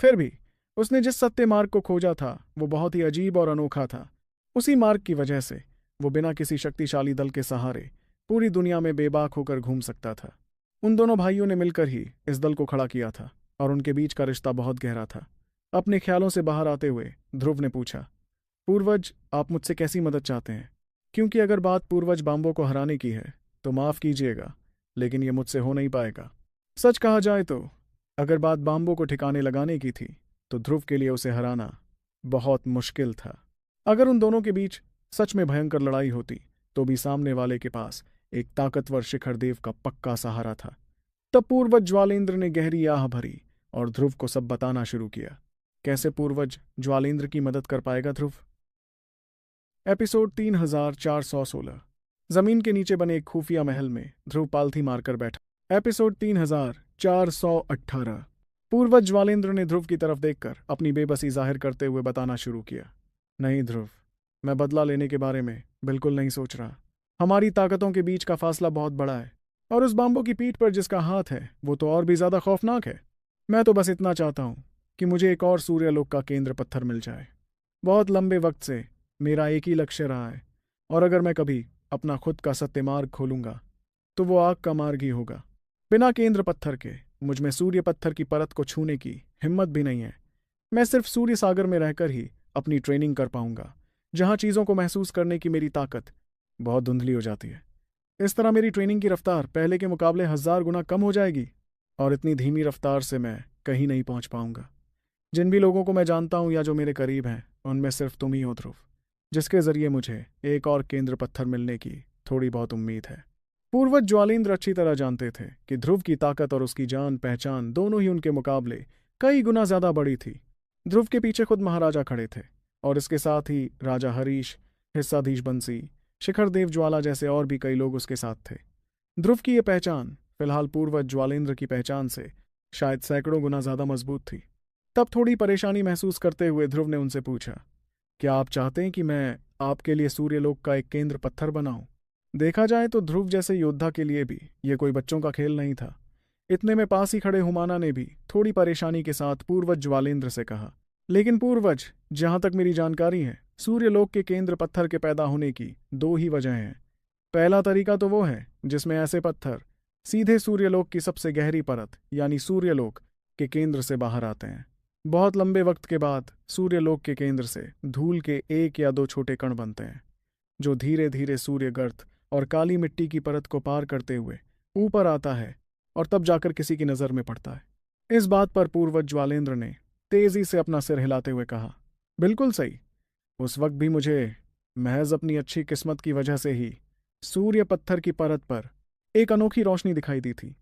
फिर भी उसने जिस सत्य मार्ग को खोजा था वो बहुत ही अजीब और अनोखा था। उसी मार्ग की वजह से वो बिना किसी शक्तिशाली दल के सहारे पूरी दुनिया में बेबाक होकर घूम सकता था। उन दोनों भाइयों ने मिलकर ही इस दल को खड़ा किया था और उनके बीच का रिश्ता बहुत गहरा था। अपने ख्यालों से बाहर आते हुए ध्रुव ने पूछा, पूर्वज आप मुझसे कैसी मदद चाहते हैं? क्योंकि अगर बात पूर्वज बाम्बो को हराने की है तो माफ कीजिएगा, लेकिन ये मुझसे हो नहीं पाएगा। सच कहा जाए तो अगर बात बाम्बो को ठिकाने लगाने की थी तो ध्रुव के लिए उसे हराना बहुत मुश्किल था। अगर उन दोनों के बीच सच में भयंकर लड़ाई होती तो भी सामने वाले के पास एक ताकतवर शिखर देव का पक्का सहारा था। तब पूर्वज ज्वालेंद्र ने गहरी आह भरी और ध्रुव को सब बताना शुरू किया। कैसे पूर्वज ज्वालेंद्र की मदद कर पाएगा ध्रुव? एपिसोड 3416। जमीन के नीचे बने एक खुफिया महल में ध्रुव पालथी मारकर बैठा। एपिसोड 3418। पूर्वज ज्वालेंद्र ने ध्रुव की तरफ देखकर अपनी बेबसी जाहिर करते हुए बताना शुरू किया, नहीं ध्रुव, मैं बदला लेने के बारे में बिल्कुल नहीं सोच रहा। हमारी ताकतों के बीच का फासला बहुत बड़ा है और उस बाम्बो की पीठ पर जिसका हाथ है वो तो और भी ज्यादा खौफनाक है। मैं तो बस इतना चाहता हूं कि मुझे एक और सूर्यलोक का केंद्र पत्थर मिल जाए। बहुत लंबे वक्त से मेरा एक ही लक्ष्य रहा है और अगर मैं कभी अपना खुद का सत्य मार्ग खोलूंगा तो वो आग का मार्ग ही होगा। बिना केंद्र पत्थर के मुझ में सूर्य पत्थर की परत को छूने की हिम्मत भी नहीं है। मैं सिर्फ सूर्य सागर में रहकर ही अपनी ट्रेनिंग कर पाऊंगा, जहां चीजों को महसूस करने की मेरी ताकत बहुत धुंधली हो जाती है। इस तरह मेरी ट्रेनिंग की रफ्तार पहले के मुकाबले 1000 गुना कम हो जाएगी और इतनी धीमी रफ्तार से मैं कहीं नहीं पहुंच पाऊंगा। जिन भी लोगों को मैं जानता हूं या जो मेरे करीब हैं, उनमें सिर्फ तुम ही हो ध्रुव, जिसके जरिए मुझे एक और केंद्र पत्थर मिलने की थोड़ी बहुत उम्मीद है। पूर्वज ज्वालेंद्र अच्छी तरह जानते थे कि ध्रुव की ताकत और उसकी जान पहचान दोनों ही उनके मुकाबले कई गुना ज्यादा बड़ी थी। ध्रुव के पीछे खुद महाराजा खड़े थे और इसके साथ ही राजा हरीश, हिस्साधीश बंसी, शिखर देव ज्वाला जैसे और भी कई लोग उसके साथ थे। ध्रुव की यह पहचान फिलहाल पूर्वज ज्वालेंद्र की पहचान से शायद सैकड़ों गुना ज्यादा मजबूत थी। तब थोड़ी परेशानी महसूस करते हुए ध्रुव ने उनसे पूछा, क्या आप चाहते हैं कि मैं आपके लिए सूर्यलोक का एक केंद्र पत्थर बनाऊं? देखा जाए तो ध्रुव जैसे योद्धा के लिए भी ये कोई बच्चों का खेल नहीं था। इतने में पास ही खड़े हुमाना ने भी थोड़ी परेशानी के साथ पूर्वज ज्वालेंद्र से कहा, लेकिन पूर्वज, जहां तक मेरी जानकारी है, सूर्यलोक के केंद्र पत्थर के पैदा होने की दो ही वजह हैं। पहला तरीका तो वो है जिसमें ऐसे पत्थर सीधे सूर्यलोक की सबसे गहरी परत यानी सूर्यलोक के केंद्र से बाहर आते हैं। बहुत लंबे वक्त के बाद सूर्यलोक के केंद्र से धूल के एक या दो छोटे कण बनते हैं, जो धीरे धीरे सूर्य गर्त और काली मिट्टी की परत को पार करते हुए ऊपर आता है और तब जाकर किसी की नज़र में पड़ता है। इस बात पर पूर्वज ज्वालेंद्र ने तेजी से अपना सिर हिलाते हुए कहा, बिल्कुल सही। उस वक्त भी मुझे महज अपनी अच्छी किस्मत की वजह से ही सूर्य पत्थर की परत पर एक अनोखी रोशनी दिखाई दी थी।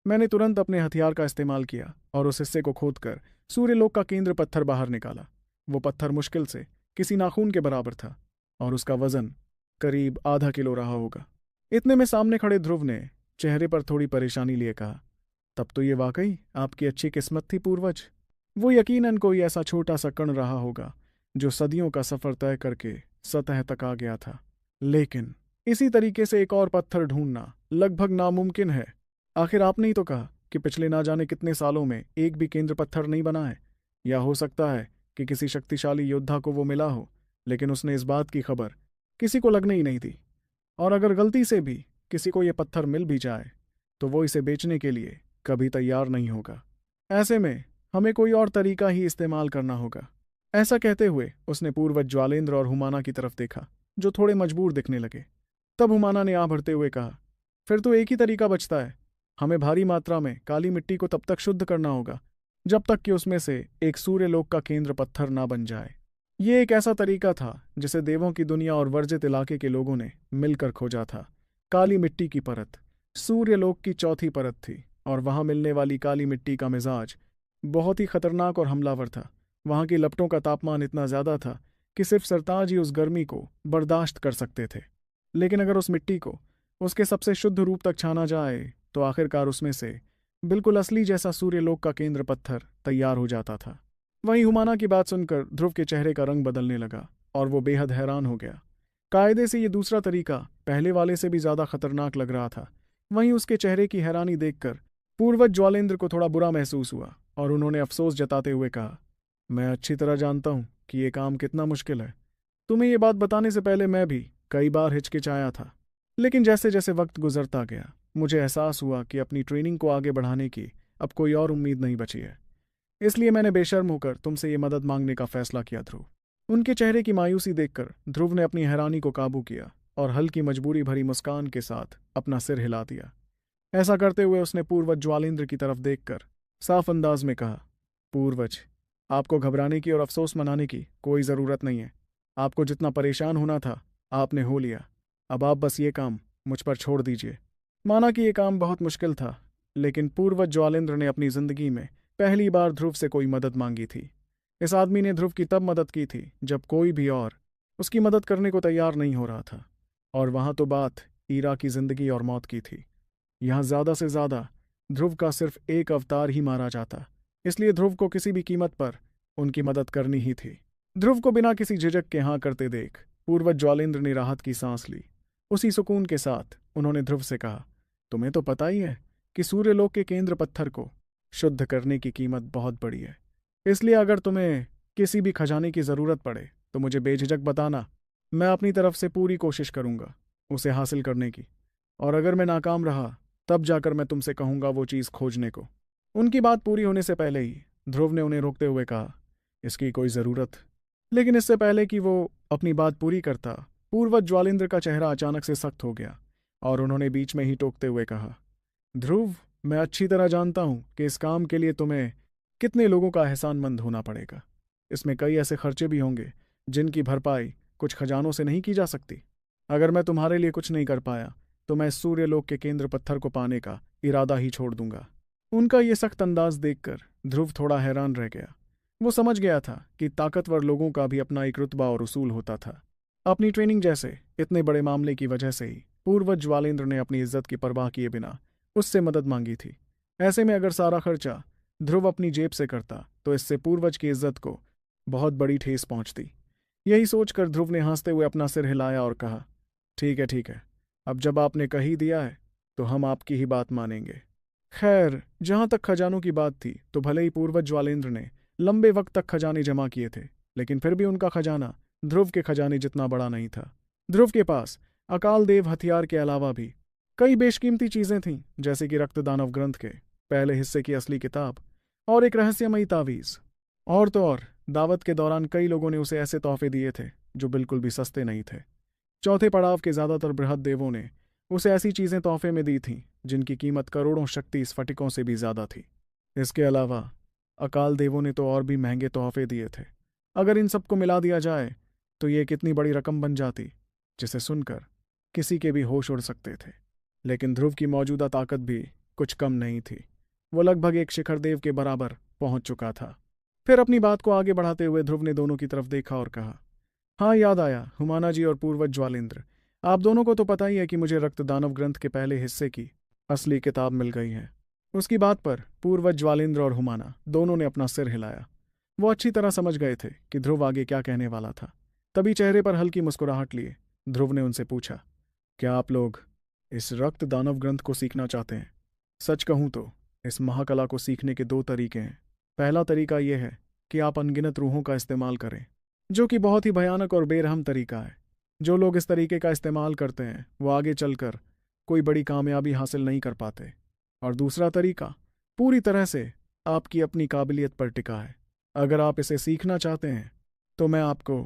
मैंने तुरंत अपने हथियार का इस्तेमाल किया और उस हिस्से को खोदकर सूर्यलोक का केंद्र पत्थर बाहर निकाला। वो पत्थर मुश्किल से किसी नाखून के बराबर था और उसका वजन करीब आधा किलो रहा होगा। इतने में सामने खड़े ध्रुव ने चेहरे पर थोड़ी परेशानी लिए कहा, तब तो ये वाकई आपकी अच्छी किस्मत थी पूर्वज। वो यकीनन कोई ऐसा छोटा सा कण रहा होगा जो सदियों का सफर तय करके सतह तक आ गया था। लेकिन इसी तरीके से एक और पत्थर ढूंढना लगभग नामुमकिन है। आखिर आपने ही तो कहा कि पिछले ना जाने कितने सालों में एक भी केंद्र पत्थर नहीं बना है। या हो सकता है कि किसी शक्तिशाली योद्धा को वो मिला हो, लेकिन उसने इस बात की खबर किसी को लगने ही नहीं दी। और अगर गलती से भी किसी को ये पत्थर मिल भी जाए तो वो इसे बेचने के लिए कभी तैयार नहीं होगा। ऐसे में हमें कोई और तरीका ही इस्तेमाल करना होगा। ऐसा कहते हुए उसने पूर्वज ज्वालेंद्र और हुमाना की तरफ देखा, जो थोड़े मजबूर दिखने लगे। तब हुमाना ने आ भरते हुए कहा, फिर तो एक ही तरीका बचता है। हमें भारी मात्रा में काली मिट्टी को तब तक शुद्ध करना होगा जब तक कि उसमें से एक सूर्यलोक का केंद्र पत्थर ना बन जाए। ये एक ऐसा तरीका था जिसे देवों की दुनिया और वर्जित इलाके के लोगों ने मिलकर खोजा था। काली मिट्टी की परत सूर्यलोक की चौथी परत थी, और वहां मिलने वाली काली मिट्टी का मिजाज बहुत ही खतरनाक और हमलावर था। वहां की लपटों का तापमान इतना ज्यादा था कि सिर्फ सरताज ही उस गर्मी को बर्दाश्त कर सकते थे। लेकिन अगर उस मिट्टी को उसके सबसे शुद्ध रूप तक छाना जाए तो आखिरकार उसमें से बिल्कुल असली जैसा सूर्यलोक का केंद्र पत्थर तैयार हो जाता था। वहीं हुमाना की बात सुनकर ध्रुव के चेहरे का रंग बदलने लगा और वो बेहद हैरान हो गया। कायदे से ये दूसरा तरीका पहले वाले से भी ज्यादा खतरनाक लग रहा था। वहीं उसके चेहरे की हैरानी देखकर पूर्वज ज्वालेंद्र को थोड़ा बुरा महसूस हुआ और उन्होंने अफसोस जताते हुए कहा, मैं अच्छी तरह जानता हूं कि ये काम कितना मुश्किल है। तुम्हें ये बात बताने से पहले मैं भी कई बार हिचकिचाया था, लेकिन जैसे जैसे वक्त गुजरता गया मुझे एहसास हुआ कि अपनी ट्रेनिंग को आगे बढ़ाने की अब कोई और उम्मीद नहीं बची है। इसलिए मैंने बेशर्म होकर तुमसे ये मदद मांगने का फैसला किया। ध्रुव, उनके चेहरे की मायूसी देखकर ध्रुव ने अपनी हैरानी को काबू किया और हल्की मजबूरी भरी मुस्कान के साथ अपना सिर हिला दिया। ऐसा करते हुए उसने पूर्वज ज्वालेंद्र की तरफ देखकर साफ अंदाज में कहा, पूर्वज, आपको घबराने की और अफसोस मनाने की कोई ज़रूरत नहीं है। आपको जितना परेशान होना था आपने हो लिया। अब आप बस ये काम मुझ पर छोड़ दीजिए। माना कि ये काम बहुत मुश्किल था, लेकिन पूर्वज ज्वालेंद्र ने अपनी जिंदगी में पहली बार ध्रुव से कोई मदद मांगी थी। इस आदमी ने ध्रुव की तब मदद की थी जब कोई भी और उसकी मदद करने को तैयार नहीं हो रहा था। और वहां तो बात ईरा की जिंदगी और मौत की थी। यहां ज्यादा से ज्यादा ध्रुव का सिर्फ एक अवतार ही मारा जाता, इसलिए ध्रुव को किसी भी कीमत पर उनकी मदद करनी ही थी। ध्रुव को बिना किसी झिझक के हाँ करते देख पूर्वज ज्वालेंद्र ने राहत की सांस ली। उसी सुकून के साथ उन्होंने ध्रुव से कहा, तुम्हें तो पता ही है कि सूर्यलोक के केंद्र पत्थर को शुद्ध करने की कीमत बहुत बड़ी है। इसलिए अगर तुम्हें किसी भी खजाने की जरूरत पड़े तो मुझे बेझिझक बताना। मैं अपनी तरफ से पूरी कोशिश करूंगा उसे हासिल करने की, और अगर मैं नाकाम रहा तब जाकर मैं तुमसे कहूंगा वो चीज़ खोजने को। उनकी बात पूरी होने से पहले ही ध्रुव ने उन्हें रोकते हुए कहा, इसकी कोई ज़रूरत। लेकिन इससे पहले कि वो अपनी बात पूरी करता, पूर्वज ज्वालेंद्र का चेहरा अचानक से सख्त हो गया और उन्होंने बीच में ही टोकते हुए कहा, ध्रुव, मैं अच्छी तरह जानता हूं कि इस काम के लिए तुम्हें कितने लोगों का एहसानमंद होना पड़ेगा। इसमें कई ऐसे खर्चे भी होंगे जिनकी भरपाई कुछ खजानों से नहीं की जा सकती। अगर मैं तुम्हारे लिए कुछ नहीं कर पाया तो मैं इस सूर्यलोक के केंद्र पत्थर को पाने का इरादा ही छोड़ दूंगा। उनका ये सख्त अंदाज देखकर ध्रुव थोड़ा हैरान रह गया। वो समझ गया था कि ताकतवर लोगों का भी अपना एक रुतबा और उसूल होता था। अपनी ट्रेनिंग जैसे इतने बड़े मामले की वजह से ही पूर्वज ज्वालेंद्र ने अपनी इज्जत की परवाह किए बिना उससे मदद मांगी थी। ऐसे में अगर सारा खर्चा ध्रुव अपनी जेब से करता तो इससे पूर्वज की इज्जत को बहुत बड़ी ठेस पहुंचती। यही सोचकर ध्रुव ने हंसते हुए अपना सिर हिलाया और कहा, ठीक है ठीक है, अब जब आपने कह ही दिया है तो हम आपकी ही बात मानेंगे। खैर, जहां तक खजानों की बात थी तो भले ही पूर्वज ज्वालेंद्र ने लंबे वक्त तक खजाने जमा किए थे, लेकिन फिर भी उनका खजाना ध्रुव के खजाने जितना बड़ा नहीं था। ध्रुव के पास अकाल देव हथियार के अलावा भी कई बेशकीमती चीजें थीं, जैसे कि रक्त दानव ग्रंथ के पहले हिस्से की असली किताब और एक रहस्यमयी तावीज। और तो और दावत के दौरान कई लोगों ने उसे ऐसे तोहफे दिए थे जो बिल्कुल भी सस्ते नहीं थे। चौथे पड़ाव के ज्यादातर बृहद देवों ने उसे ऐसी चीजें तोहफे में दी थीं जिनकी कीमत करोड़ों शक्ति स्फटिकों से भी ज्यादा थी। इसके अलावा अकाल देवों ने तो और भी महंगे तोहफे दिए थे। अगर इन सबको मिला दिया जाए तो ये कितनी बड़ी रकम बन जाती, जिसे सुनकर किसी के भी होश उड़ सकते थे। लेकिन ध्रुव की मौजूदा ताकत भी कुछ कम नहीं थी। वो लगभग एक शिखर देव के बराबर पहुंच चुका था। फिर अपनी बात को आगे बढ़ाते हुए ध्रुव ने दोनों की तरफ देखा और कहा, हाँ, याद आया हुमाना जी और पूर्वज ज्वालेंद्र, आप दोनों को तो पता ही है कि मुझे रक्त दानव ग्रंथ के पहले हिस्से की असली किताब मिल गई है। उसकी बात पर पूर्वज ज्वालेंद्र और हुमाना दोनों ने अपना सिर हिलाया। वो अच्छी तरह समझ गए थे कि ध्रुव आगे क्या कहने वाला था। तभी चेहरे पर हल्की मुस्कुराहट लिए ध्रुव ने उनसे पूछा, क्या आप लोग इस रक्त दानव ग्रंथ को सीखना चाहते हैं? सच कहूं तो इस महाकला को सीखने के दो तरीके हैं। पहला तरीका यह है कि आप अनगिनत रूहों का इस्तेमाल करें, जो कि बहुत ही भयानक और बेरहम तरीका है। जो लोग इस तरीके का इस्तेमाल करते हैं वो आगे चलकर कोई बड़ी कामयाबी हासिल नहीं कर पाते। और दूसरा तरीका पूरी तरह से आपकी अपनी काबिलियत पर टिका है। अगर आप इसे सीखना चाहते हैं तो मैं आपको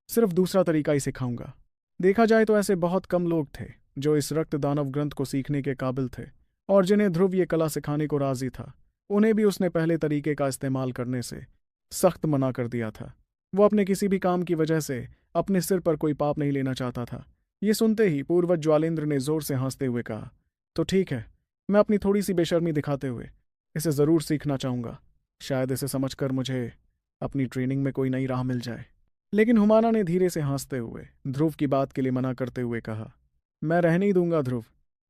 सिर्फ दूसरा तरीका ही सिखाऊंगा। देखा जाए तो ऐसे बहुत कम लोग थे जो इस रक्त दानव ग्रंथ को सीखने के काबिल थे, और जिन्हें ध्रुव ये कला सिखाने को राजी था उन्हें भी उसने पहले तरीके का इस्तेमाल करने से सख्त मना कर दिया था। वो अपने किसी भी काम की वजह से अपने सिर पर कोई पाप नहीं लेना चाहता था। ये सुनते ही पूर्वज ज्वालेंद्र ने जोर से हंसते हुए कहा, तो ठीक है, मैं अपनी थोड़ी सी बेशर्मी दिखाते हुए इसे ज़रूर सीखना चाहूँगा। शायद इसे समझकर मुझे अपनी ट्रेनिंग में कोई नई राह मिल जाए। लेकिन हुमाना ने धीरे से हंसते हुए ध्रुव की बात के लिए मना करते हुए कहा, मैं रहने ही दूंगा ध्रुव।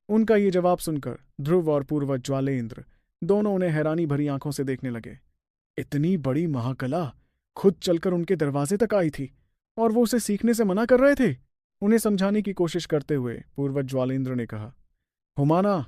उनका ये जवाब सुनकर ध्रुव और पूर्वज ज्वालेंद्र दोनों उन्हें हैरानी भरी आंखों से देखने लगे। इतनी बड़ी महाकला खुद चलकर उनके दरवाजे तक आई थी और वो उसे सीखने से मना कर रहे थे। उन्हें समझाने की कोशिश करते हुए पूर्वज ज्वालेंद्र ने कहा, हुमाना,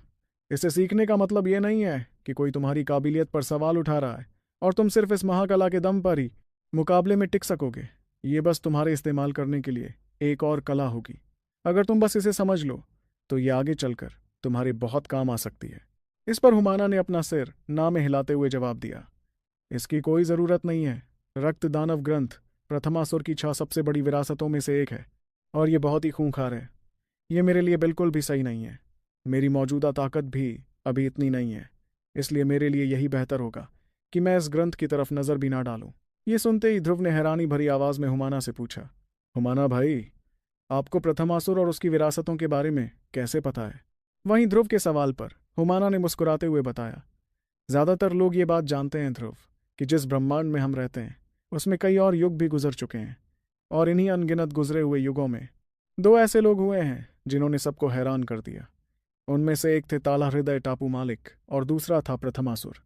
इसे सीखने का मतलब ये नहीं है कि कोई तुम्हारी काबिलियत पर सवाल उठा रहा है और तुम सिर्फ इस महाकला के दम पर ही मुकाबले में टिक सकोगे। ये बस तुम्हारे इस्तेमाल करने के लिए एक और कला होगी। अगर तुम बस इसे समझ लो तो ये आगे चलकर तुम्हारे बहुत काम आ सकती है। इस पर हुमाना ने अपना सिर ना में हिलाते हुए जवाब दिया, इसकी कोई ज़रूरत नहीं है। रक्त दानव ग्रंथ प्रथमासुर की 6 सबसे बड़ी विरासतों में से एक है और ये बहुत ही खूंखार है। ये मेरे लिए बिल्कुल भी सही नहीं है। मेरी मौजूदा ताकत भी अभी इतनी नहीं है, इसलिए मेरे लिए यही बेहतर होगा कि मैं इस ग्रंथ की तरफ नज़र भी ना डालूं। ये सुनते ही ध्रुव ने हैरानी भरी आवाज़ में हुमाना से पूछा, हुमाना भाई, आपको प्रथमासुर और उसकी विरासतों के बारे में कैसे पता है? वहीं ध्रुव के सवाल पर हुमाना ने मुस्कुराते हुए बताया, ज़्यादातर लोग ये बात जानते हैं ध्रुव कि जिस ब्रह्मांड में हम रहते हैं उसमें कई और युग भी गुजर चुके हैं, और इन्हीं अनगिनत गुजरे हुए युगों में 2 ऐसे लोग हुए हैं जिन्होंने सबको हैरान कर दिया। उनमें से एक थे ताला हृदय टापू मालिक और दूसरा था प्रथमासुर।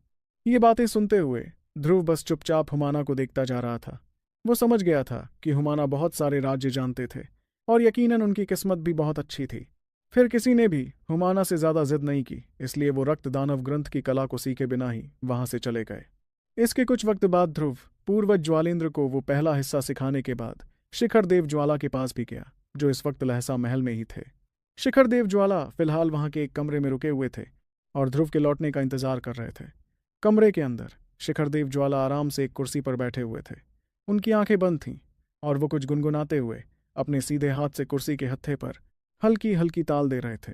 ये बातें सुनते हुए ध्रुव बस चुपचाप हुमाना को देखता जा रहा था। वो समझ गया था कि हुमाना बहुत सारे राज्य जानते थे और यकीनन उनकी किस्मत भी बहुत अच्छी थी। फिर किसी ने भी हुमाना से ज्यादा जिद नहीं की, इसलिए वो रक्त दानव ग्रंथ की कला को सीखे बिना ही वहां से चले गए। इसके कुछ वक्त बाद ध्रुव पूर्वज ज्वालेंद्र को वो पहला हिस्सा सिखाने के बाद शिखर देव ज्वाला के पास भी गया, जो इस वक्त लहसा महल में ही थे। शिखर देव ज्वाला फिलहाल वहां के एक कमरे में रुके हुए थे और ध्रुव के लौटने का इंतजार कर रहे थे। कमरे के अंदर शिखर देव ज्वाला आराम से एक कुर्सी पर बैठे हुए थे। उनकी आंखें बंद थीं और वो कुछ गुनगुनाते हुए अपने सीधे हाथ से कुर्सी के हत्थे पर हल्की हल्की ताल दे रहे थे।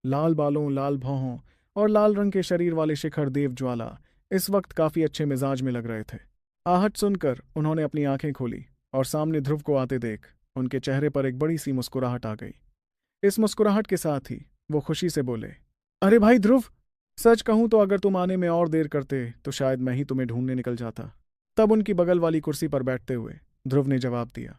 लाल बालों, लाल भौहों और लाल रंग के शरीर वाले शिखर देव ज्वाला इस वक्त काफी अच्छे मिजाज में लग रहे थे। आहट सुनकर उन्होंने अपनी आंखें खोली और सामने ध्रुव को आते देख उनके चेहरे पर एक बड़ी सी मुस्कुराहट आ गई। इस मुस्कुराहट के साथ ही वो खुशी से बोले, अरे भाई ध्रुव, सच कहूं तो अगर तुम आने में और देर करते तो शायद मैं ही तुम्हें ढूंढने निकल जाता। तब उनकी बगल वाली कुर्सी पर बैठते हुए ध्रुव ने जवाब दिया,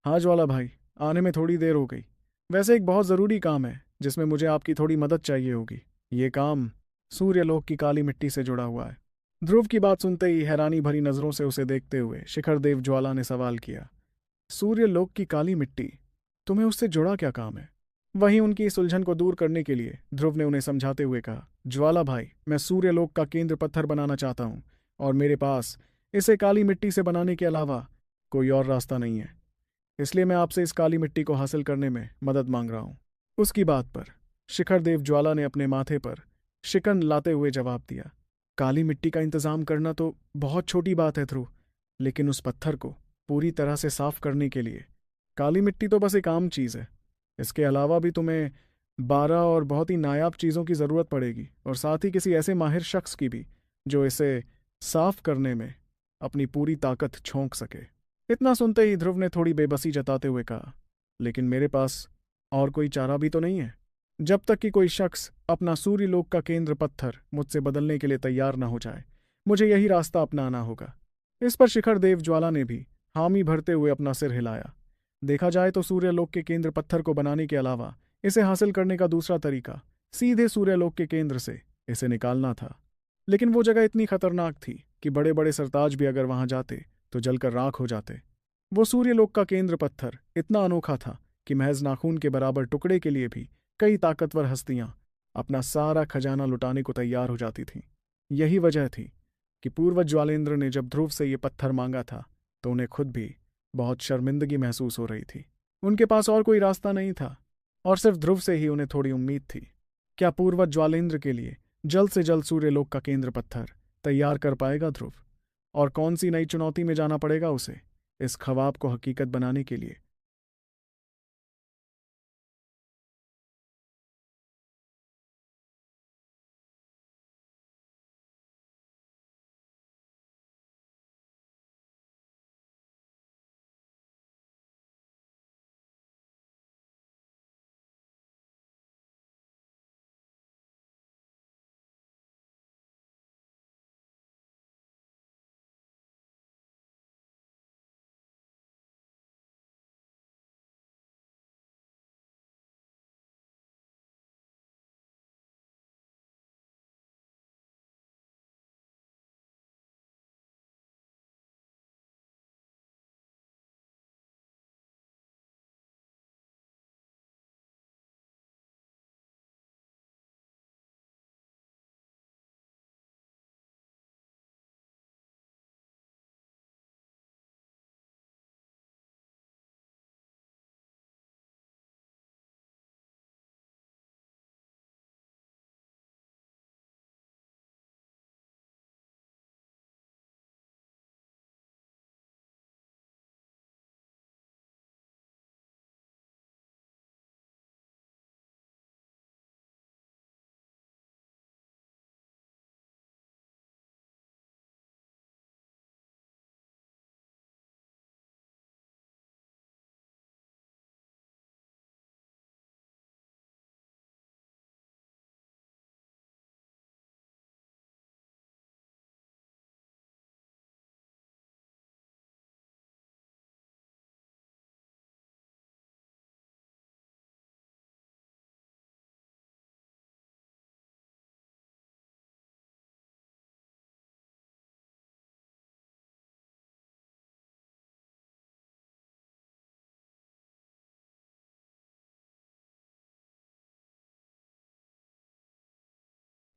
हाँ ज्वाला भाई, आने में थोड़ी देर हो गई। वैसे एक बहुत ज़रूरी काम है जिसमें मुझे आपकी थोड़ी मदद चाहिए होगी। ये काम सूर्यलोक की काली मिट्टी से जुड़ा हुआ है। ध्रुव की बात सुनते ही हैरानी भरी नज़रों से उसे देखते हुए शिखर देव ज्वाला ने सवाल किया, सूर्यलोक की काली मिट्टी, तुम्हें उससे जुड़ा क्या काम है? वहीं उनकी इस उलझन को दूर करने के लिए ध्रुव ने उन्हें समझाते हुए कहा, ज्वाला भाई, मैं सूर्यलोक का केंद्र पत्थर बनाना चाहता हूँ और मेरे पास इसे काली मिट्टी से बनाने के अलावा कोई और रास्ता नहीं है, इसलिए मैं आपसे इस काली मिट्टी को हासिल करने में मदद मांग रहा हूँ। उसकी बात पर शिखर देव ज्वाला ने अपने माथे पर शिकन लाते हुए जवाब दिया, काली मिट्टी का इंतजाम करना तो बहुत छोटी बात है ध्रुव, लेकिन उस पत्थर को पूरी तरह से साफ करने के लिए काली मिट्टी तो बस एक आम चीज़ है। इसके अलावा भी तुम्हें 12 और बहुत ही नायाब चीज़ों की ज़रूरत पड़ेगी, और साथ ही किसी ऐसे माहिर शख्स की भी जो इसे साफ करने में अपनी पूरी ताकत झोंक सके। इतना सुनते ही ध्रुव ने थोड़ी बेबसी जताते हुए कहा, लेकिन मेरे पास और कोई चारा भी तो नहीं है। जब तक कि कोई शख्स अपना सूर्यलोक का केंद्र पत्थर मुझसे बदलने के लिए तैयार ना हो जाए, मुझे यही रास्ता अपनाना होगा। इस पर शिखर देव ज्वाला ने भी हामी भरते हुए अपना सिर हिलाया। देखा जाए तो सूर्यलोक के केंद्र पत्थर को बनाने के अलावा इसे हासिल करने का दूसरा तरीका सीधे सूर्यलोक के केंद्र से इसे निकालना था, लेकिन वो जगह इतनी खतरनाक थी कि बड़े बड़े सरताज भी अगर वहां जाते तो जलकर राख हो जाते। वो सूर्यलोक का केंद्र पत्थर इतना अनोखा था कि महज नाखून के बराबर टुकड़े के लिए भी कई ताकतवर हस्तियां अपना सारा खजाना लुटाने को तैयार हो जाती थीं। यही वजह थी कि पूर्वज ज्वालेंद्र ने जब ध्रुव से ये पत्थर मांगा था तो उन्हें खुद भी बहुत शर्मिंदगी महसूस हो रही थी। उनके पास और कोई रास्ता नहीं था, और सिर्फ ध्रुव से ही उन्हें थोड़ी उम्मीद थी। क्या पूर्वज ज्वालेंद्र के लिए जल्द से जल्द सूर्यलोक का केंद्र पत्थर तैयार कर पाएगा ध्रुव? और कौन सी नई चुनौती में जाना पड़ेगा उसे इस ख्वाब को हकीकत बनाने के लिए?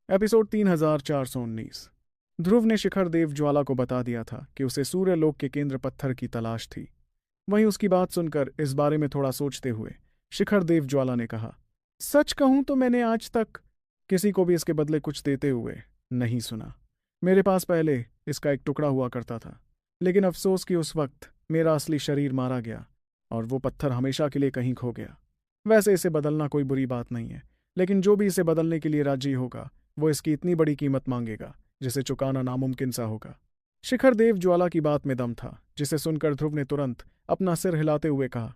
एपिसोड 3419। ध्रुव ने शिखर देव ज्वाला को बता दिया था कि उसे सूर्यलोक के केंद्र पत्थर की तलाश थी। वहीं उसकी बात सुनकर इस बारे में थोड़ा सोचते हुए शिखर देव ज्वाला ने कहा, सच कहूं तो मैंने आज तक किसी को भी इसके बदले कुछ देते हुए नहीं सुना। मेरे पास पहले इसका एक टुकड़ा हुआ करता था, लेकिन अफसोस कि उस वक्त मेरा असली शरीर मारा गया और वो पत्थर हमेशा के लिए कहीं खो गया। वैसे इसे बदलना कोई बुरी बात नहीं है, लेकिन जो भी इसे बदलने के लिए राजी होगा वो इसकी इतनी बड़ी कीमत मांगेगा जिसे चुकाना नामुमकिन सा होगा। शिखर देव ज्वाला की बात में दम था, जिसे सुनकर ध्रुव ने तुरंत अपना सिर हिलाते हुए कहा,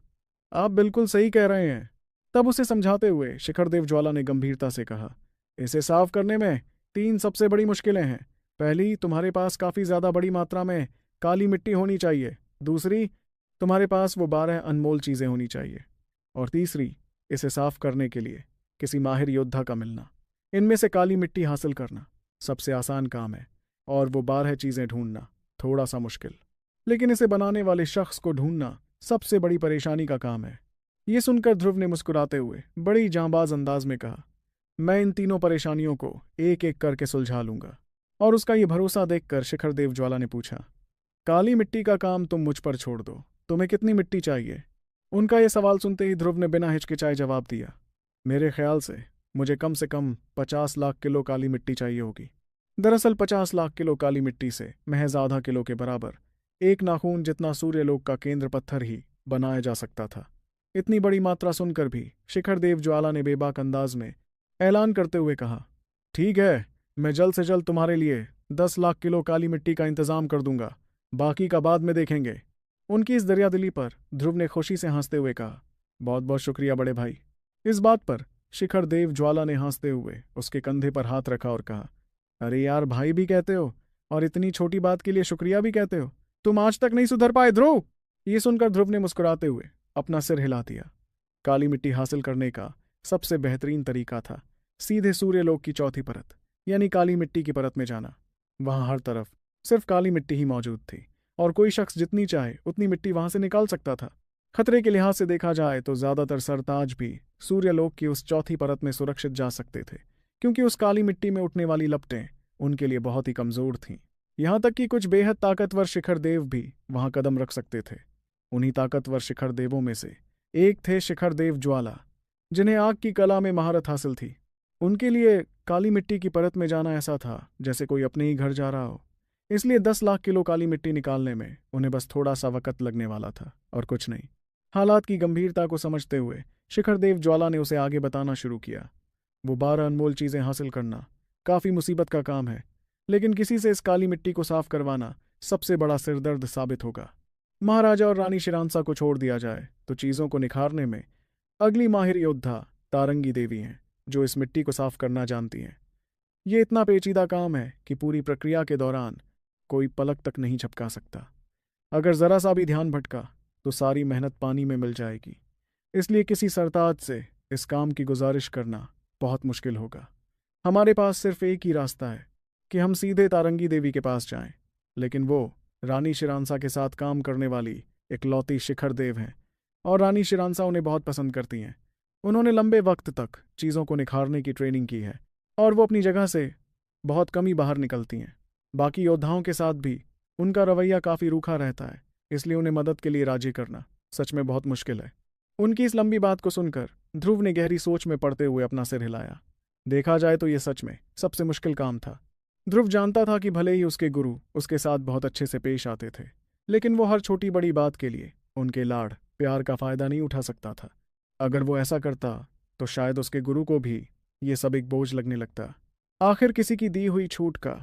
आप बिल्कुल सही कह रहे हैं। तब उसे समझाते हुए शिखर देव ज्वाला ने गंभीरता से कहा, इसे साफ करने में 3 सबसे बड़ी मुश्किलें हैं। पहली, तुम्हारे पास काफी ज्यादा बड़ी मात्रा में काली मिट्टी होनी चाहिए। दूसरी, तुम्हारे पास वो 12 अनमोल चीजें होनी चाहिए। और तीसरी, इसे साफ करने के लिए किसी माहिर योद्धा का मिलना। इनमें से काली मिट्टी हासिल करना सबसे आसान काम है, और वो 12 चीजें ढूंढना थोड़ा सा मुश्किल। लेकिन इसे बनाने वाले शख्स को ढूंढना सबसे बड़ी परेशानी का काम है। ये सुनकर ध्रुव ने मुस्कुराते हुए बड़ी जांबाज अंदाज में कहा, मैं इन तीनों परेशानियों को एक एक करके सुलझा लूंगा। और उसका ये भरोसा देखकर शिखर देव ज्वाला ने पूछा, काली मिट्टी का काम तुम मुझ पर छोड़ दो, तुम्हें कितनी मिट्टी चाहिए? उनका यह सवाल सुनते ही ध्रुव ने बिना हिचकिचाए जवाब दिया, मेरे ख्याल से मुझे कम से कम 50 लाख किलो काली मिट्टी चाहिए होगी। दरअसल 50 लाख किलो काली मिट्टी से महज आधा किलो के बराबर एक नाखून जितना सूर्यलोक का केंद्र पत्थर ही बनाया जा सकता था। इतनी बड़ी मात्रा सुनकर भी शिखर देव ज्वाला ने बेबाक अंदाज में ऐलान करते हुए कहा, ठीक है, मैं जल्द से जल्द तुम्हारे लिए 10 लाख किलो काली मिट्टी का इंतजाम कर दूंगा, बाकी का बाद में देखेंगे। उनकी इस दरियादिली पर ध्रुव ने खुशी से हंसते हुए कहा, बहुत बहुत शुक्रिया बड़े भाई। इस बात पर शिखर देव ज्वाला ने हंसते हुए उसके कंधे पर हाथ रखा और कहा, अरे यार, भाई भी कहते हो और इतनी छोटी बात के लिए शुक्रिया भी कहते हो। तुम आज तक नहीं सुधर पाए ध्रुव। ये सुनकर ध्रुव ने मुस्कुराते हुए अपना सिर हिला दिया। काली मिट्टी हासिल करने का सबसे बेहतरीन तरीका था सीधे सूर्यलोक की चौथी परत यानी काली मिट्टी की परत में जाना। वहां हर तरफ सिर्फ काली मिट्टी ही मौजूद थी और कोई शख्स जितनी चाहे उतनी मिट्टी वहां से निकाल सकता था। खतरे के लिहाज से देखा जाए तो ज्यादातर सरताज भी सूर्यलोक की उस चौथी परत में सुरक्षित जा सकते थे, क्योंकि उस काली मिट्टी में उठने वाली लपटें उनके लिए बहुत ही कमजोर थीं। यहां तक कि कुछ बेहद ताकतवर शिखर देव भी वहां कदम रख सकते थे। उन्हीं ताकतवर शिखर देवों में से एक थे शिखर देव ज्वाला, जिन्हें आग की कला में महारत हासिल थी। उनके लिए काली मिट्टी की परत में जाना ऐसा था जैसे कोई अपने ही घर जा रहा हो। इसलिए 10 लाख किलो काली मिट्टी निकालने में उन्हें बस थोड़ा सा वक़्त लगने वाला था और कुछ नहीं। हालात की गंभीरता को समझते हुए शिखर देव ज्वाला ने उसे आगे बताना शुरू किया। वो 12 अनमोल चीज़ें हासिल करना काफ़ी मुसीबत का काम है, लेकिन किसी से इस काली मिट्टी को साफ करवाना सबसे बड़ा सिरदर्द साबित होगा। महाराजा और रानी शिरांसा को छोड़ दिया जाए तो चीज़ों को निखारने में अगली माहिर योद्धा तारंगी देवी हैं, जो इस मिट्टी को साफ करना जानती हैं। ये इतना पेचीदा काम है कि पूरी प्रक्रिया के दौरान कोई पलक तक नहीं झपका सकता। अगर जरा सा भी ध्यान भटका तो सारी मेहनत पानी में मिल जाएगी। इसलिए किसी सरताज से इस काम की गुजारिश करना बहुत मुश्किल होगा। हमारे पास सिर्फ एक ही रास्ता है कि हम सीधे तारंगी देवी के पास जाएं, लेकिन वो रानी शिरांसा के साथ काम करने वाली इकलौती शिखर देव हैं और रानी शिरांसा उन्हें बहुत पसंद करती हैं। उन्होंने लंबे वक्त तक चीज़ों को निखारने की ट्रेनिंग की है और वो अपनी जगह से बहुत कम ही बाहर निकलती हैं। बाकी योद्धाओं के साथ भी उनका रवैया काफ़ी रूखा रहता है, इसलिए उन्हें मदद के लिए राजी करना सच में बहुत मुश्किल है। उनकी इस लंबी बात को सुनकर ध्रुव ने गहरी सोच में पड़ते हुए अपना सिर हिलाया। देखा जाए तो ये सच में सबसे मुश्किल काम था। ध्रुव जानता था कि भले ही उसके गुरु उसके साथ बहुत अच्छे से पेश आते थे, लेकिन वो हर छोटी बड़ी बात के लिए उनके लाड़ प्यार का फ़ायदा नहीं उठा सकता था। अगर वो ऐसा करता तो शायद उसके गुरु को भी ये सब एक बोझ लगने लगता। आखिर किसी की दी हुई छूट का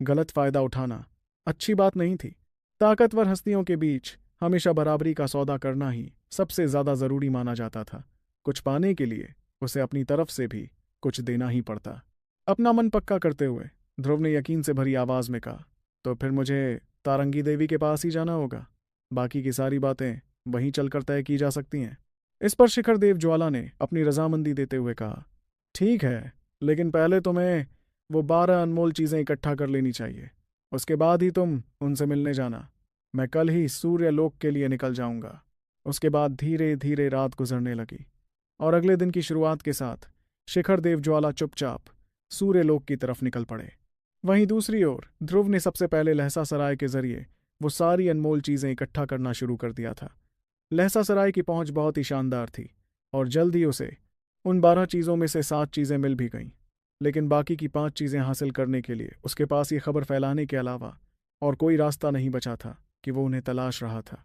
गलत फ़ायदा उठाना अच्छी बात नहीं थी। ताकतवर हस्तियों के बीच हमेशा बराबरी का सौदा करना ही सबसे ज़्यादा ज़रूरी माना जाता था। कुछ पाने के लिए उसे अपनी तरफ से भी कुछ देना ही पड़ता। अपना मन पक्का करते हुए ध्रुव ने यकीन से भरी आवाज़ में कहा, तो फिर मुझे तारंगी देवी के पास ही जाना होगा। बाकी की सारी बातें वहीं चलकर तय की जा सकती हैं। इस पर शिखर देव ज्वाला ने अपनी रजामंदी देते हुए कहा, ठीक है, लेकिन पहले तुम्हें वो 12 अनमोल चीज़ें इकट्ठा कर लेनी चाहिए। उसके बाद ही तुम उनसे मिलने जाना। मैं कल ही सूर्य लोक के लिए निकल जाऊंगा। उसके बाद धीरे धीरे रात गुजरने लगी और अगले दिन की शुरुआत के साथ शिखर देव ज्वाला चुपचाप सूर्य लोक की तरफ निकल पड़े। वहीं दूसरी ओर ध्रुव ने सबसे पहले लहसा सराय के जरिए वो सारी अनमोल चीज़ें इकट्ठा करना शुरू कर दिया था। लहसा सराय की पहुंच बहुत ही शानदार थी और जल्द ही उसे उन 12 चीज़ों में से 7 चीज़ें मिल भी गईं, लेकिन बाकी की 5 चीज़ें हासिल करने के लिए उसके पास ये खबर फैलाने के अलावा और कोई रास्ता नहीं बचा था कि वो उन्हें तलाश रहा था।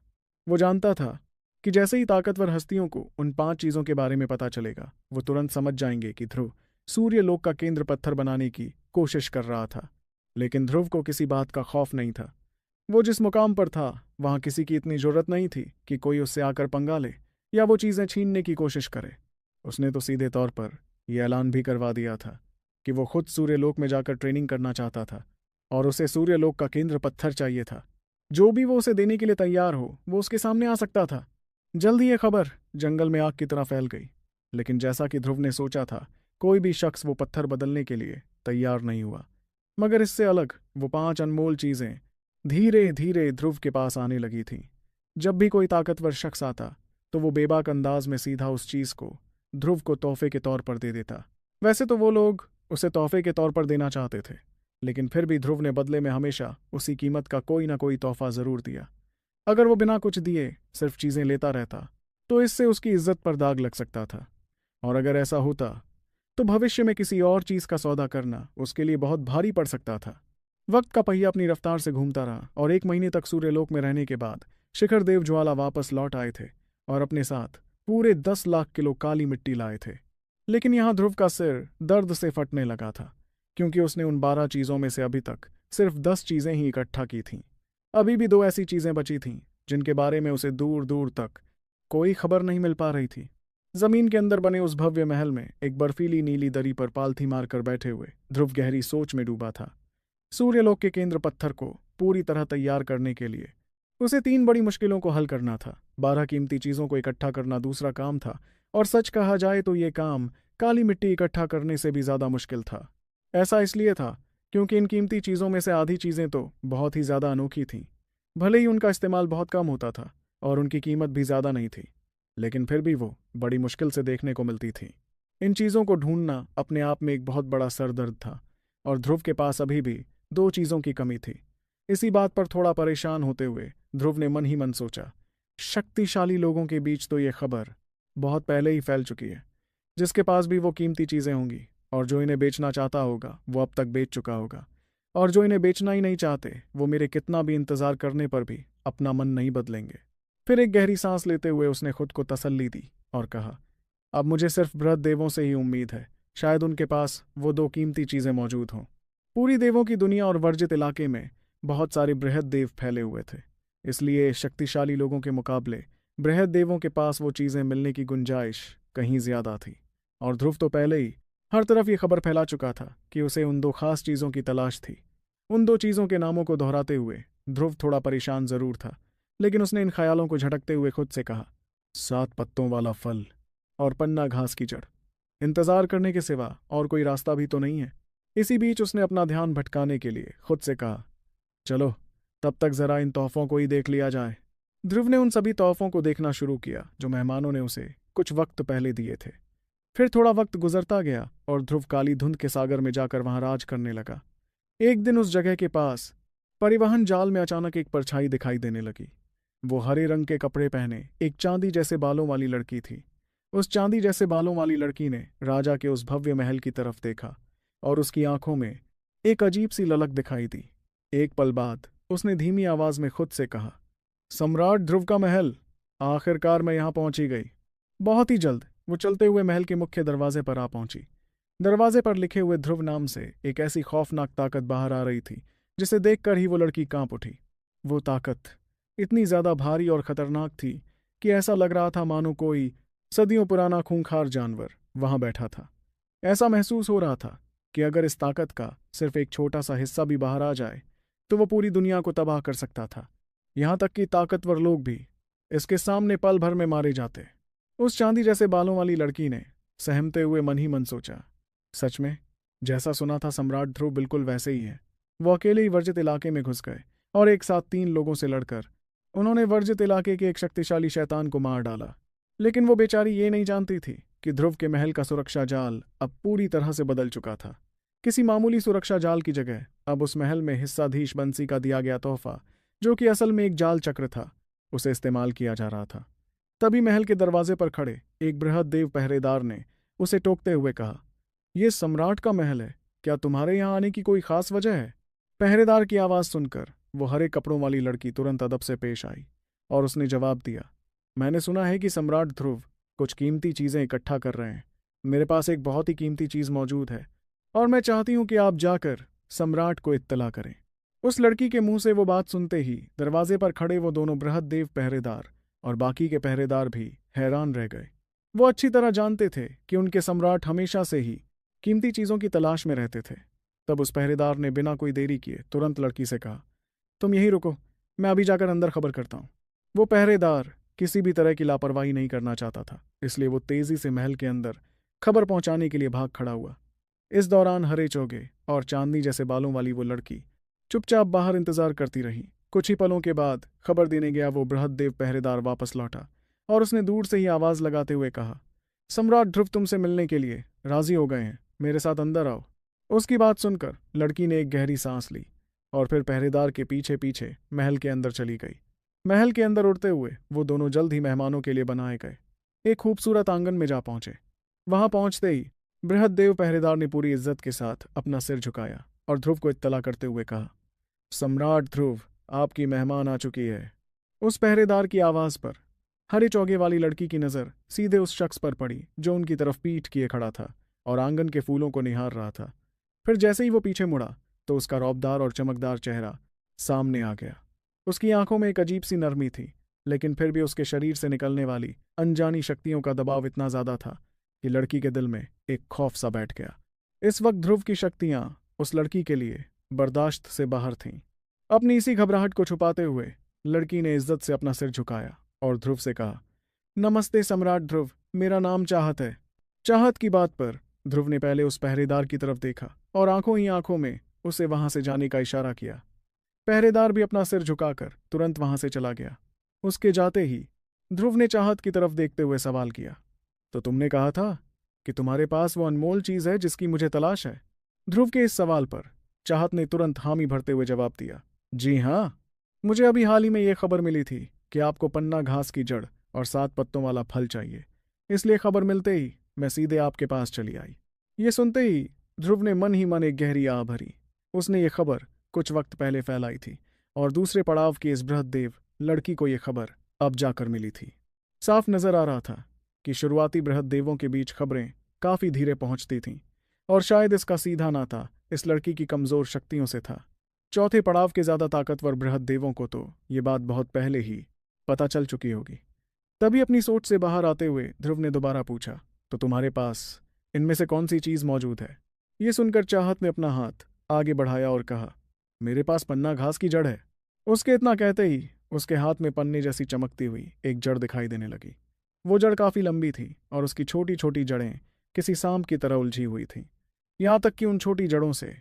वो जानता था कि जैसे ही ताकतवर हस्तियों को उन 5 चीज़ों के बारे में पता चलेगा, वो तुरंत समझ जाएंगे कि ध्रुव सूर्य लोक का केंद्र पत्थर बनाने की कोशिश कर रहा था। लेकिन ध्रुव को किसी बात का खौफ नहीं था। वो जिस मुकाम पर था वहां किसी की इतनी जरूरत नहीं थी कि कोई उससे आकर पंगा ले या वो चीज़ें छीनने की कोशिश करे। उसने तो सीधे तौर पर यह ऐलान भी करवा दिया था कि वो खुद सूर्यलोक में जाकर ट्रेनिंग करना चाहता था और उसे सूर्यलोक का केंद्र पत्थर चाहिए था। जो भी वो उसे देने के लिए तैयार हो वो उसके सामने आ सकता था। जल्द ही ये खबर जंगल में आग की तरह फैल गई, लेकिन जैसा कि ध्रुव ने सोचा था, कोई भी शख्स वो पत्थर बदलने के लिए तैयार नहीं हुआ। मगर इससे अलग वो 5 अनमोल चीज़ें धीरे धीरे ध्रुव के पास आने लगी थीं। जब भी कोई ताकतवर शख्स आता तो वो बेबाक अंदाज में सीधा उस चीज़ को ध्रुव को तोहफे के तौर पर दे देता। वैसे तो वो लोग उसे तोहफे के तौर पर देना चाहते थे, लेकिन फिर भी ध्रुव ने बदले में हमेशा उसी कीमत का कोई ना कोई तोहफा ज़रूर दिया। अगर वो बिना कुछ दिए सिर्फ चीज़ें लेता रहता तो इससे उसकी इज्जत पर दाग लग सकता था, और अगर ऐसा होता तो भविष्य में किसी और चीज़ का सौदा करना उसके लिए बहुत भारी पड़ सकता था। वक्त का पहिया अपनी रफ्तार से घूमता रहा और 1 महीने तक सूर्यलोक में रहने के बाद शिखर देव ज्वाला वापस लौट आए थे और अपने साथ पूरे 10 लाख किलो काली मिट्टी लाए थे। लेकिन यहाँ ध्रुव का सिर दर्द से फटने लगा था, क्योंकि उसने उन 12 चीज़ों में से अभी तक सिर्फ 10 चीज़ें ही इकट्ठा की थीं। अभी भी 2 ऐसी चीज़ें बची थीं जिनके बारे में उसे दूर दूर तक कोई खबर नहीं मिल पा रही थी। जमीन के अंदर बने उस भव्य महल में एक बर्फीली नीली दरी पर पालथी मारकर बैठे हुए ध्रुव गहरी सोच में डूबा था। सूर्यलोक के केंद्र पत्थर को पूरी तरह तैयार करने के लिए उसे 3 बड़ी मुश्किलों को हल करना था। 12 कीमती चीज़ों को इकट्ठा करना दूसरा काम था, और सच कहा जाए तो ये काम काली मिट्टी इकट्ठा करने से भी ज़्यादा मुश्किल था। ऐसा इसलिए था क्योंकि इन कीमती चीज़ों में से आधी चीज़ें तो बहुत ही ज़्यादा अनोखी थीं। भले ही उनका इस्तेमाल बहुत कम होता था और उनकी कीमत भी ज़्यादा नहीं थी, लेकिन फिर भी वो बड़ी मुश्किल से देखने को मिलती थी। इन चीज़ों को ढूंढना अपने आप में एक बहुत बड़ा सरदर्द था, और ध्रुव के पास अभी भी 2 चीज़ों की कमी थी। इसी बात पर थोड़ा परेशान होते हुए ध्रुव ने मन ही मन सोचा, शक्तिशाली लोगों के बीच तो ये खबर बहुत पहले ही फैल चुकी है। जिसके पास भी वो कीमती चीज़ें होंगी और जो इन्हें बेचना चाहता होगा वो अब तक बेच चुका होगा, और जो इन्हें बेचना ही नहीं चाहते वो मेरे कितना भी इंतज़ार करने पर भी अपना मन नहीं बदलेंगे। फिर एक गहरी सांस लेते हुए उसने खुद को तसल्ली दी और कहा, अब मुझे सिर्फ बृहद देवों से ही उम्मीद है, शायद उनके पास वो दो कीमती चीज़ें मौजूद हों। पूरी देवों की दुनिया और वर्जित इलाके में बहुत सारे बृहद देव फैले हुए थे, इसलिए शक्तिशाली लोगों के मुकाबले बृहद देवों के पास वो चीज़ें मिलने की गुंजाइश कहीं ज़्यादा थी। और ध्रुव तो पहले ही हर तरफ ये खबर फैला चुका था कि उसे उन दो खास चीज़ों की तलाश थी। उन दो चीज़ों के नामों को दोहराते हुए ध्रुव थोड़ा परेशान जरूर था, लेकिन उसने इन ख्यालों को झटकते हुए खुद से कहा, 7 पत्तों वाला फल और पन्ना घास की जड़। इंतजार करने के सिवा और कोई रास्ता भी तो नहीं है। इसी बीच उसने अपना ध्यान भटकाने के लिए खुद से कहा, चलो तब तक जरा इन तोहफों को ही देख लिया जाए। ध्रुव ने उन सभी तोहफों को देखना शुरू किया जो मेहमानों ने उसे कुछ वक्त पहले दिए थे। फिर थोड़ा वक्त गुजरता गया और ध्रुव काली धुंध के सागर में जाकर वहां राज करने लगा। एक दिन उस जगह के पास परिवहन जाल में अचानक एक परछाई दिखाई देने लगी। वो हरे रंग के कपड़े पहने एक चांदी जैसे बालों वाली लड़की थी। उस चांदी जैसे बालों वाली लड़की ने राजा के उस भव्य महल की तरफ देखा और उसकी आंखों में एक अजीब सी ललक दिखाई दी। एक पल बाद उसने धीमी आवाज में खुद से कहा, सम्राट ध्रुव का महल, आखिरकार मैं यहां पहुंची गई। बहुत ही जल्द वो चलते हुए महल के मुख्य दरवाजे पर आ पहुंची। दरवाजे पर लिखे हुए ध्रुव नाम से एक ऐसी खौफनाक ताकत बाहर आ रही थी जिसे देखकर ही वो लड़की कांप उठी। वो ताकत इतनी ज्यादा भारी और खतरनाक थी कि ऐसा लग रहा था मानो कोई सदियों पुराना खूंखार जानवर वहां बैठा था। ऐसा महसूस हो रहा था कि अगर इस ताकत का सिर्फ एक छोटा सा हिस्सा भी बाहर आ जाए तो वो पूरी दुनिया को तबाह कर सकता था। यहां तक कि ताकतवर लोग भी इसके सामने पल भर में मारे जाते। उस चांदी जैसे बालों वाली लड़की ने सहमते हुए मन ही मन सोचा, सच में जैसा सुना था सम्राट ध्रुव बिल्कुल वैसे ही है। वो अकेले ही वर्जित इलाके में घुस गए और एक साथ 3 लोगों से लड़कर उन्होंने वर्जित इलाके के एक शक्तिशाली शैतान को मार डाला। लेकिन वो बेचारी ये नहीं जानती थी कि ध्रुव के महल का सुरक्षा जाल अब पूरी तरह से बदल चुका था। किसी मामूली सुरक्षा जाल की जगह अब उस महल में हिस्साधीश बंसी का दिया गया तोहफा, जो कि असल में एक जाल चक्र था, उसे इस्तेमाल किया जा रहा था। तभी महल के दरवाजे पर खड़े एक बृहद देव पहरेदार ने उसे टोकते हुए कहा, यह सम्राट का महल है, क्या तुम्हारे यहाँ आने की कोई खास वजह है? पहरेदार की आवाज सुनकर वो हरे कपड़ों वाली लड़की तुरंत अदब से पेश आई और उसने जवाब दिया, मैंने सुना है कि सम्राट ध्रुव कुछ कीमती चीजें इकट्ठा कर रहे हैं। मेरे पास एक बहुत ही कीमती चीज मौजूद है और मैं चाहती हूं कि आप जाकर सम्राट को इत्तला करें। उस लड़की के मुंह से वो बात सुनते ही दरवाजे पर खड़े वो दोनों बृहद देव पहरेदार और बाकी के पहरेदार भी हैरान रह गए। वो अच्छी तरह जानते थे कि उनके सम्राट हमेशा से ही कीमती चीजों की तलाश में रहते थे। तब उस पहरेदार ने बिना कोई देरी किए तुरंत लड़की से कहा, तुम यहीं रुको, मैं अभी जाकर अंदर खबर करता हूं। वो पहरेदार किसी भी तरह की लापरवाही नहीं करना चाहता था, इसलिए वो तेजी से महल के अंदर खबर पहुंचाने के लिए भाग खड़ा हुआ। इस दौरान हरे चौगे और चांदनी जैसे बालों वाली वो लड़की चुपचाप बाहर इंतजार करती रही। कुछ ही पलों के बाद खबर देने गया वो बृहद देव पहरेदार वापस लौटा और उसने दूर से ही आवाज लगाते हुए कहा, सम्राट ध्रुव तुमसे मिलने के लिए राजी हो गए हैं, मेरे साथ अंदर आओ। उसकी बात सुनकर लड़की ने एक गहरी सांस ली और फिर पहरेदार के पीछे पीछे महल के अंदर चली गई। महल के अंदर उड़ते हुए वो दोनों जल्द ही मेहमानों के लिए बनाए गए एक खूबसूरत आंगन में जा पहुंचे। वहां पहुंचते ही बृहद देव पहरेदार ने पूरी इज्जत के साथ अपना सिर झुकाया और ध्रुव को इत्तला करते हुए कहा, सम्राट ध्रुव, आपकी मेहमान आ चुकी है। उस पहरेदार की आवाज पर हरे चौगे वाली लड़की की नजर सीधे उस शख्स पर पड़ी जो उनकी तरफ पीठ किए खड़ा था और आंगन के फूलों को निहार रहा था। फिर जैसे ही वो पीछे मुड़ा तो उसका रौबदार और चमकदार चेहरा सामने आ गया। उसकी आंखों में एक अजीब सी नरमी थी, लेकिन फिर भी उसके शरीर से निकलने वाली अनजानी शक्तियों का दबाव इतना ज्यादा था कि लड़की के दिल में एक खौफ सा बैठ गया। इस वक्त ध्रुव की शक्तियां उस लड़की के लिए बर्दाश्त से बाहर थीं। अपनी इसी घबराहट को छुपाते हुए लड़की ने इज्जत से अपना सिर झुकाया और ध्रुव से कहा, नमस्ते सम्राट ध्रुव, मेरा नाम चाहत है। चाहत की बात पर ध्रुव ने पहले उस पहरेदार की तरफ देखा और आंखों ही आंखों में उसे वहां से जाने का इशारा किया। पहरेदार भी अपना सिर झुकाकर तुरंत वहां से चला गया। उसके जाते ही ध्रुव ने चाहत की तरफ देखते हुए सवाल किया, तो तुमने कहा था कि तुम्हारे पास वो अनमोल चीज है जिसकी मुझे तलाश है? ध्रुव के इस सवाल पर चाहत ने तुरंत हामी भरते हुए जवाब दिया, जी हाँ, मुझे अभी हाल ही में ये खबर मिली थी कि आपको पन्ना घास की जड़ और 7 पत्तों वाला फल चाहिए। इसलिए खबर मिलते ही मैं सीधे आपके पास चली आई। ये सुनते ही ध्रुव ने मन ही मन एक गहरी आह भरी। उसने ये खबर कुछ वक्त पहले फैलाई थी और दूसरे पड़ाव की इस बृहद्देव लड़की को ये खबर अब जाकर मिली थी। साफ नजर आ रहा था कि शुरुआती बृहद्देवों के बीच खबरें काफी धीरे पहुंचती थीं और शायद इसका सीधा नाता इस लड़की की कमजोर शक्तियों से था। चौथे पड़ाव के ज्यादा ताकतवर बृहद्देवों को तो ये बात बहुत पहले ही पता चल चुकी होगी। तभी अपनी सोच से बाहर आते हुए ध्रुव ने दोबारा पूछा, तो तुम्हारे पास इनमें से कौन सी चीज मौजूद है? ये सुनकर चाहत ने अपना हाथ आगे बढ़ाया और कहा, मेरे पास पन्ना घास की जड़ है। उसके इतना कहते ही उसके हाथ में पन्ने जैसी चमकती हुई एक जड़ दिखाई देने लगी। वो जड़ काफी लंबी थी और उसकी छोटी छोटी जड़ें किसी सांप की तरह उलझी हुई थीं। यहां तक कि उन छोटी जड़ों से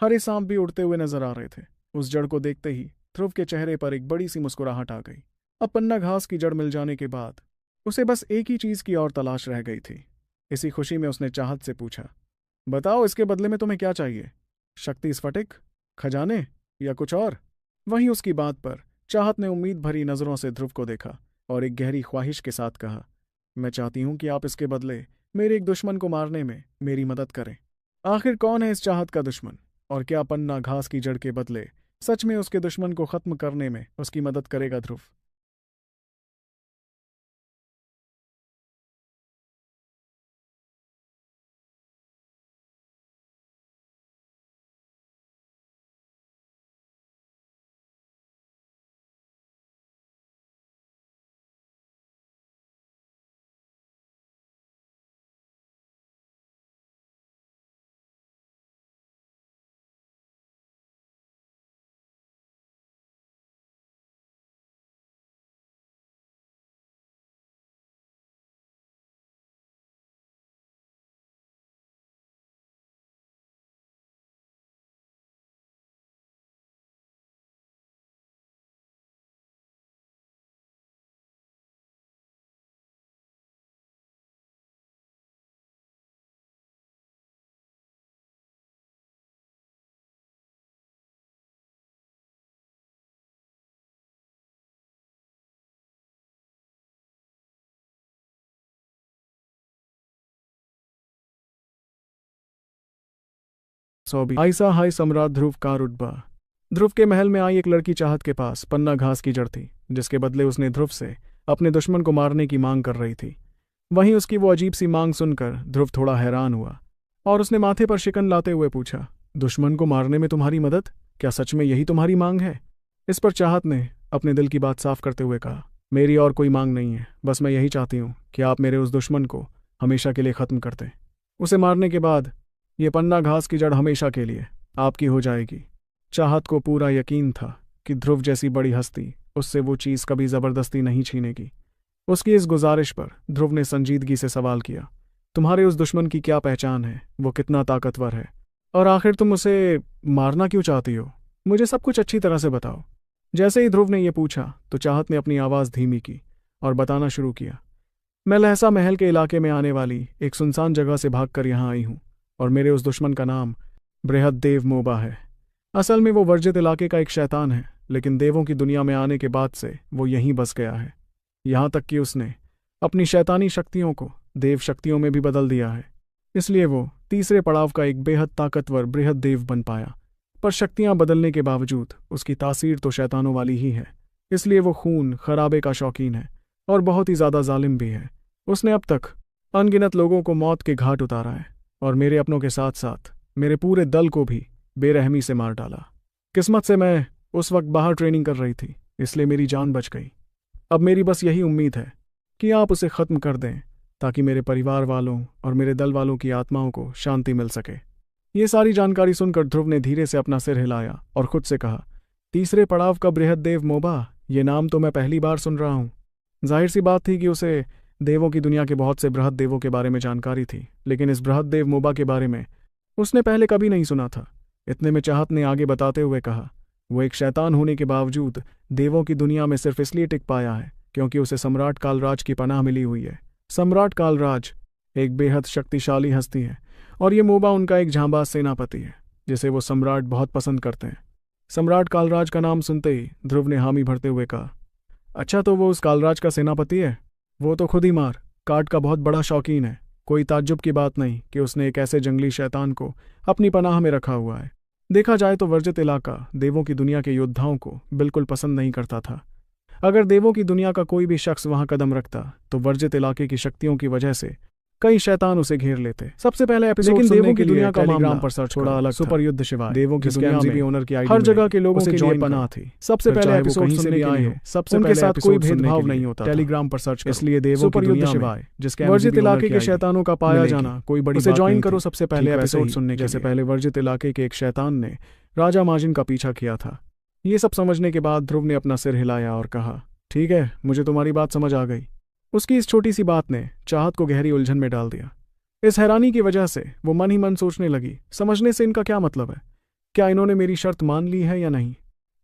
हरे सांप भी उड़ते हुए नजर आ रहे थे। उस जड़ को देखते ही ध्रुव के चेहरे पर एक बड़ी सी मुस्कुराहट आ गई। अब पन्ना घास की जड़ मिल जाने के बाद उसे बस एक ही चीज की और तलाश रह गई थी। इसी खुशी में उसने चाहत से पूछा, बताओ इसके बदले में तुम्हें क्या चाहिए? शक्ति स्फटिक, खजाने या कुछ और? वहीं उसकी बात पर चाहत ने उम्मीद भरी नजरों से ध्रुव को देखा और एक गहरी ख्वाहिश के साथ कहा, मैं चाहती हूं कि आप इसके बदले मेरे एक दुश्मन को मारने में मेरी मदद करें। आखिर कौन है इस चाहत का दुश्मन, और क्या पन्ना घास की जड़ के बदले सच में उसके दुश्मन को खत्म करने में उसकी मदद करेगा ध्रुव? आयसा हाय सम्राट ध्रुव का रुतबा। ध्रुव के महल में आई एक लड़की चाहत के पास पन्ना घास की जड़ थी, जिसके बदले उसने ध्रुव से अपने दुश्मन को मारने की मांग कर रही थी। वहीं उसकी वो अजीब सी मांग सुनकर ध्रुव थोड़ा हैरान हुआ और उसने माथे पर शिकन लाते हुए पूछा, दुश्मन को मारने में तुम्हारी मदद? क्या सच में यही तुम्हारी मांग है? इस पर चाहत ने अपने दिल की बात साफ करते हुए कहा, मेरी और कोई मांग नहीं है, बस मैं यही चाहती हूँ कि आप मेरे उस दुश्मन को हमेशा के लिए खत्म कर दें। उसे मारने के बाद ये पन्ना घास की जड़ हमेशा के लिए आपकी हो जाएगी। चाहत को पूरा यकीन था कि ध्रुव जैसी बड़ी हस्ती उससे वो चीज़ कभी ज़बरदस्ती नहीं छीनेगी। उसकी इस गुजारिश पर ध्रुव ने संजीदगी से सवाल किया, तुम्हारे उस दुश्मन की क्या पहचान है? वो कितना ताकतवर है? और आखिर तुम उसे मारना क्यों चाहती हो? मुझे सब कुछ अच्छी तरह से बताओ। जैसे ही ध्रुव ने यह पूछा तो चाहत ने अपनी आवाज़ धीमी की और बताना शुरू किया, मैं लहसा महल के इलाके में आने वाली एक सुनसान जगह से भागकर यहाँ आई हूँ और मेरे उस दुश्मन का नाम बृहद्देव मोबा है। असल में वो वर्जित इलाके का एक शैतान है, लेकिन देवों की दुनिया में आने के बाद से वो यहीं बस गया है। यहाँ तक कि उसने अपनी शैतानी शक्तियों को देव शक्तियों में भी बदल दिया है। इसलिए वो तीसरे पड़ाव का एक बेहद ताकतवर बृहद्देव बन पाया। पर शक्तियाँ बदलने के बावजूद उसकी तासीर तो शैतानों वाली ही है। इसलिए वो खून खराबे का शौकीन है और बहुत ही ज़्यादा जालिम भी है। उसने अब तक अनगिनत लोगों को मौत के घाट उतारा है और मेरे अपनों के साथ साथ मेरे पूरे दल को भी बेरहमी से मार डाला। किस्मत से मैं उस वक्त बाहर ट्रेनिंग कर रही थी, इसलिए मेरी जान बच गई। अब मेरी बस यही उम्मीद है कि आप उसे ख़त्म कर दें ताकि मेरे परिवार वालों और मेरे दल वालों की आत्माओं को शांति मिल सके। ये सारी जानकारी सुनकर ध्रुव ने धीरे से अपना सिर हिलाया और खुद से कहा, तीसरे पड़ाव का बृहद्देव मोबा, ये नाम तो मैं पहली बार सुन रहा हूँ। जाहिर सी बात थी कि उसे देवों की दुनिया के बहुत से बृहद देवों के बारे में जानकारी थी, लेकिन इस बृहद्देव मोबा के बारे में उसने पहले कभी नहीं सुना था। इतने में चाहत ने आगे बताते हुए कहा, वो एक शैतान होने के बावजूद देवों की दुनिया में सिर्फ इसलिए टिक पाया है क्योंकि उसे सम्राट कालराज की पनाह मिली हुई है। सम्राट कालराज एक बेहद शक्तिशाली हस्ती है और ये मोबा उनका एक झांबाज सेनापति है जिसे वो सम्राट बहुत पसंद करते हैं। सम्राट कालराज का नाम सुनते ही ध्रुव ने हामी भरते हुए कहा, अच्छा तो वो उस कालराज का सेनापति है? वो तो खुद ही मार काट का बहुत बड़ा शौकीन है। कोई ताज्जुब की बात नहीं कि उसने एक ऐसे जंगली शैतान को अपनी पनाह में रखा हुआ है। देखा जाए तो वर्जित इलाका देवों की दुनिया के योद्धाओं को बिल्कुल पसंद नहीं करता था। अगर देवों की दुनिया का कोई भी शख्स वहां कदम रखता तो वर्जित इलाके की शक्तियों की वजह से कई शैतान उसे घेर लेते। सबसे पहले एपिसोड लेकिन सुनने देवों के की लिए दुनिया का टेलीग्राम मामला पर सर्च थोड़ा करो, अलग सुपर था। युद्ध शिवाय देवों की जिसके दुनिया MGB में ओनर की आईडी हर में जगह के लोगों उसे के लिए ज्वाइन पनाह करो। थी। सबसे फिर पहले चाहे वो एपिसोड कहीं से सुनने भी के आए लिए हों, सबसे उनके पहले साथ कोई एपिसोड सुनने भेदभाव के नहीं लिए होता था। टेलीग्राम पर सर्च करो, इसलिए देवों सुपर की युद्ध दुनिया में शिवाय जिसके वर्जित MGB ओनर इलाके की के आईडी शैतानों का पाया मिलेगी। जाना कोई बड़ी उसे बात ज्वाइन नहीं करो थी। सबसे पहले ठीक वैसे एपिसोड ही सुनने के जैसे लिए। पहले वर्जित इलाके के एक शैतान ने राजा माजिन का पीछा किया था। ये सब समझने के बाद ध्रुव ने अपना सिर हिलाया और कहा, ठीक है, मुझे तुम्हारी बात समझ आ गई। उसकी इस छोटी सी बात ने चाहत को गहरी उलझन में डाल दिया। इस हैरानी की वजह से वो मन ही मन सोचने लगी, समझने से इनका क्या मतलब है? क्या इन्होंने मेरी शर्त मान ली है या नहीं?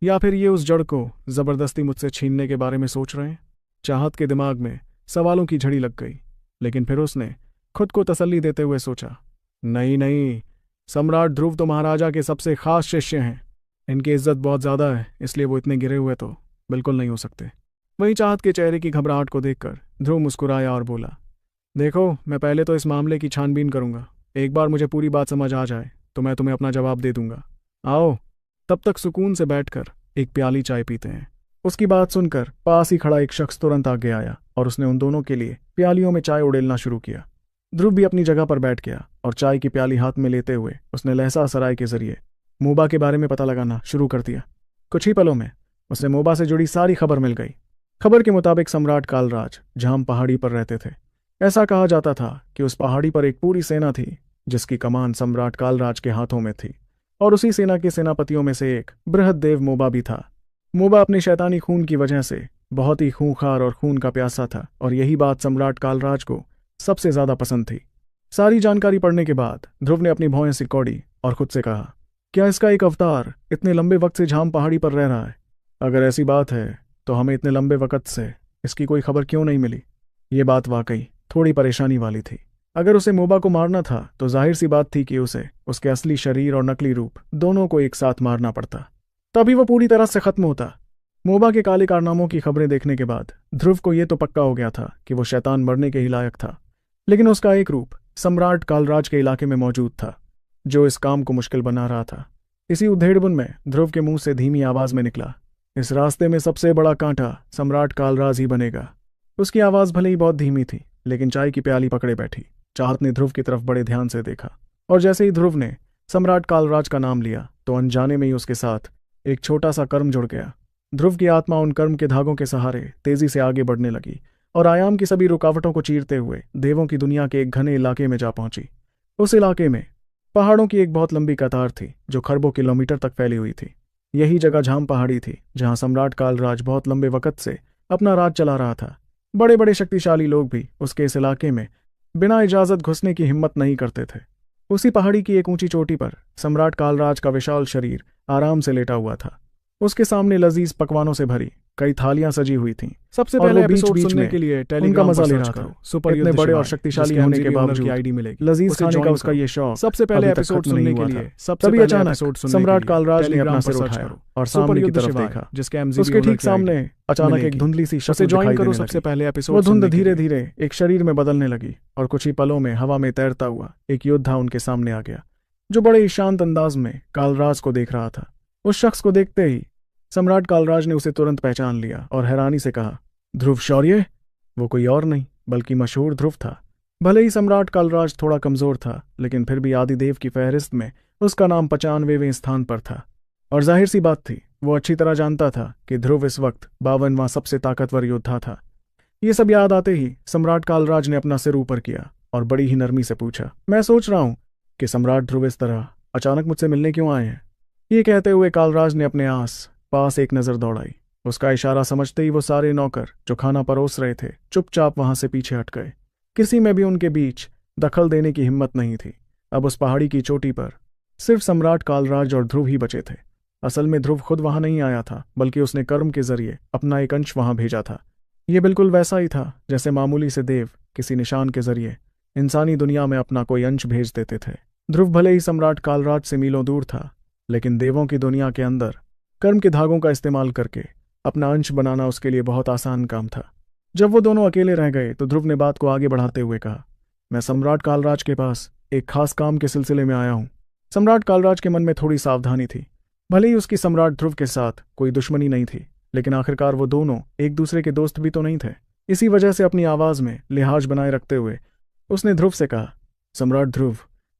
या फिर ये उस जड़ को जबरदस्ती मुझसे छीनने के बारे में सोच रहे हैं? चाहत के दिमाग में सवालों की झड़ी लग गई, लेकिन फिर उसने खुद को तसल्ली देते हुए सोचा, नहीं नहीं, सम्राट ध्रुव तो महाराजा के सबसे खास शिष्य हैं। इनकी इज्जत बहुत ज़्यादा है, इसलिए वो इतने गिरे हुए तो बिल्कुल नहीं हो सकते। वहीं चाहत के चेहरे की घबराहट को देखकर ध्रुव मुस्कुराया और बोला, देखो, मैं पहले तो इस मामले की छानबीन करूंगा। एक बार मुझे पूरी बात समझ आ जाए तो मैं तुम्हें अपना जवाब दे दूंगा। आओ, तब तक सुकून से बैठकर एक प्याली चाय पीते हैं। उसकी बात सुनकर पास ही खड़ा एक शख्स तुरंत आगे आया और उसने उन दोनों के लिए प्यालियों में चाय उड़ेलना शुरू किया। ध्रुव भी अपनी जगह पर बैठ गया और चाय की प्याली हाथ में लेते हुए उसने लहसा सराय के जरिए मोबा के बारे में पता लगाना शुरू कर दिया। कुछ ही पलों में उसे मोबा से जुड़ी सारी खबर मिल गई। खबर के मुताबिक सम्राट कालराज झाम पहाड़ी पर रहते थे। ऐसा कहा जाता था कि उस पहाड़ी पर एक पूरी सेना थी जिसकी कमान सम्राट कालराज के हाथों में थी, और उसी सेना के सेनापतियों में से एक बृहद्देव मोबा भी था। मोबा अपने शैतानी खून की वजह से बहुत ही खूंखार और खून का प्यासा था, और यही बात सम्राट कालराज को सबसे ज्यादा पसंद थी। सारी जानकारी पढ़ने के बाद ध्रुव ने अपनी भौहें सिकोड़ी और खुद से कहा, क्या इसका एक अवतार इतने लंबे वक्त से झाम पहाड़ी पर रह रहा है? अगर ऐसी बात है तो हमें इतने लंबे वक्त से इसकी कोई खबर क्यों नहीं मिली? ये बात वाकई थोड़ी परेशानी वाली थी। अगर उसे मोबा को मारना था तो जाहिर सी बात थी कि उसे उसके असली शरीर और नकली रूप दोनों को एक साथ मारना पड़ता, तभी वो पूरी तरह से खत्म होता। मोबा के काले कारनामों की खबरें देखने के बाद ध्रुव को यह तो पक्का हो गया था कि वो शैतान मरने के ही लायक था, लेकिन उसका एक रूप सम्राट कालराज के इलाके में मौजूद था जो इस काम को मुश्किल बना रहा था। इसी उधेड़बुन में ध्रुव के मुंह से धीमी आवाज में निकला, इस रास्ते में सबसे बड़ा कांटा सम्राट कालराज ही बनेगा। उसकी आवाज भले ही बहुत धीमी थी, लेकिन चाय की प्याली पकड़े बैठी। चाहत ने ध्रुव की तरफ बड़े ध्यान से देखा, और जैसे ही ध्रुव ने सम्राट कालराज का नाम लिया तो अनजाने में ही उसके साथ एक छोटा सा कर्म जुड़ गया। ध्रुव की आत्मा उन कर्म के धागों के सहारे तेजी से आगे बढ़ने लगी और आयाम की सभी रुकावटों को चीरते हुए देवों की दुनिया के एक घने इलाके में जा पहुंची। उस इलाके में पहाड़ों की एक बहुत लंबी कतार थी जो खरबों किलोमीटर तक फैली हुई थी। यही जगह झाम पहाड़ी थी जहां सम्राट कालराज बहुत लंबे वक्त से अपना राज चला रहा था। बड़े बड़े शक्तिशाली लोग भी उसके इस इलाके में बिना इजाजत घुसने की हिम्मत नहीं करते थे। उसी पहाड़ी की एक ऊंची चोटी पर सम्राट कालराज का विशाल शरीर आराम से लेटा हुआ था। उसके सामने लजीज पकवानों से भरी कई थालियां सजी हुई थीं। सबसे और पहले वो एपिसोड बीच-बीच सुनने में के लिए उनका टेलीग्राम मजा पर ले सर्च रहा करो। था। सुपर इतने युद्ध बड़े और शिवाय, शक्तिशाली जिसके होने के MGB ओनर बावजूद की आईडी मिलेगी। लजीज उसे खाने का ज्वाइन उसका करो। ये शौक सबसे पहले अभी तक एपिसोड खत्म नहीं सुनने के हुआ लिए था। सबसे तभी पहले अचानक एपिसोड सुनने सम्राट के लिए कालराज ने टेलीग्राम अपना पर सिर सर्च उठाया करो और सुपर सामने की युद्ध तरफ शिवाय, देखा। जिसके MGB उसके ओनर ठीक की आईडी सामने अचानक एक मिलेगी। धुंधली सी उसे शक्ल ज्वाइन दिखाई करो देने सबसे लगी। पहले एपिसोड वो धुंध सुनने के धीरे लिए। धीरे एक शरीर में बदलने लगी और कुछ ही पलों में हवा में तैरता हुआ एक योद्धा उनके सामने आ गया जो बड़े ही शांत अंदाज में कालराज को देख रहा था। उस शख्स को देखते ही सम्राट कालराज ने उसे तुरंत पहचान लिया और हैरानी से कहा, ध्रुव शौर्य? वो कोई और नहीं बल्कि मशहूर ध्रुव था। भले ही सम्राट कालराज थोड़ा कमजोर था, लेकिन फिर भी आदिदेव की फहरिस्त में उसका नाम 95वें स्थान पर था। और जाहिर सी बात थी, वो अच्छी तरह जानता था कि ध्रुव इस वक्त 52वां सबसे ताकतवर योद्धा था। ये सब याद आते ही सम्राट कालराज ने अपना सिर ऊपर किया और बड़ी ही नरमी से पूछा, मैं सोच रहा हूं कि सम्राट ध्रुव इस तरह अचानक मुझसे मिलने क्यों आए हैं? ये कहते हुए कालराज ने अपने आस पास एक नजर दौड़ाई। उसका इशारा समझते ही वो सारे नौकर जो खाना परोस रहे थे चुपचाप वहां से पीछे हट गए। किसी में भी उनके बीच दखल देने की हिम्मत नहीं थी। अब उस पहाड़ी की चोटी पर सिर्फ सम्राट कालराज और ध्रुव ही बचे थे। असल में ध्रुव खुद वहां नहीं आया था, बल्कि उसने कर्म के जरिए अपना एक अंश वहां भेजा था। ये बिल्कुल वैसा ही था जैसे मामूली से देव किसी निशान के जरिए इंसानी दुनिया में अपना कोई अंश भेज देते थे। ध्रुव भले ही सम्राट कालराज से मीलों दूर था, लेकिन देवों की दुनिया के अंदर कर्म के धागों का इस्तेमाल करके अपना अंश बनाना उसके लिए बहुत आसान काम था। जब वो दोनों अकेले रह गए तो ध्रुव ने बात को आगे बढ़ाते हुए कहा, मैं सम्राट कालराज के पास एक खास काम के सिलसिले में आया हूं। सम्राट कालराज के मन में थोड़ी सावधानी थी। भले ही उसकी सम्राट ध्रुव के साथ कोई दुश्मनी नहीं थी, लेकिन आखिरकार वो दोनों एक दूसरे के दोस्त भी तो नहीं थे। इसी वजह से अपनी आवाज में लिहाज बनाए रखते हुए उसने ध्रुव से कहा, सम्राट ध्रुव,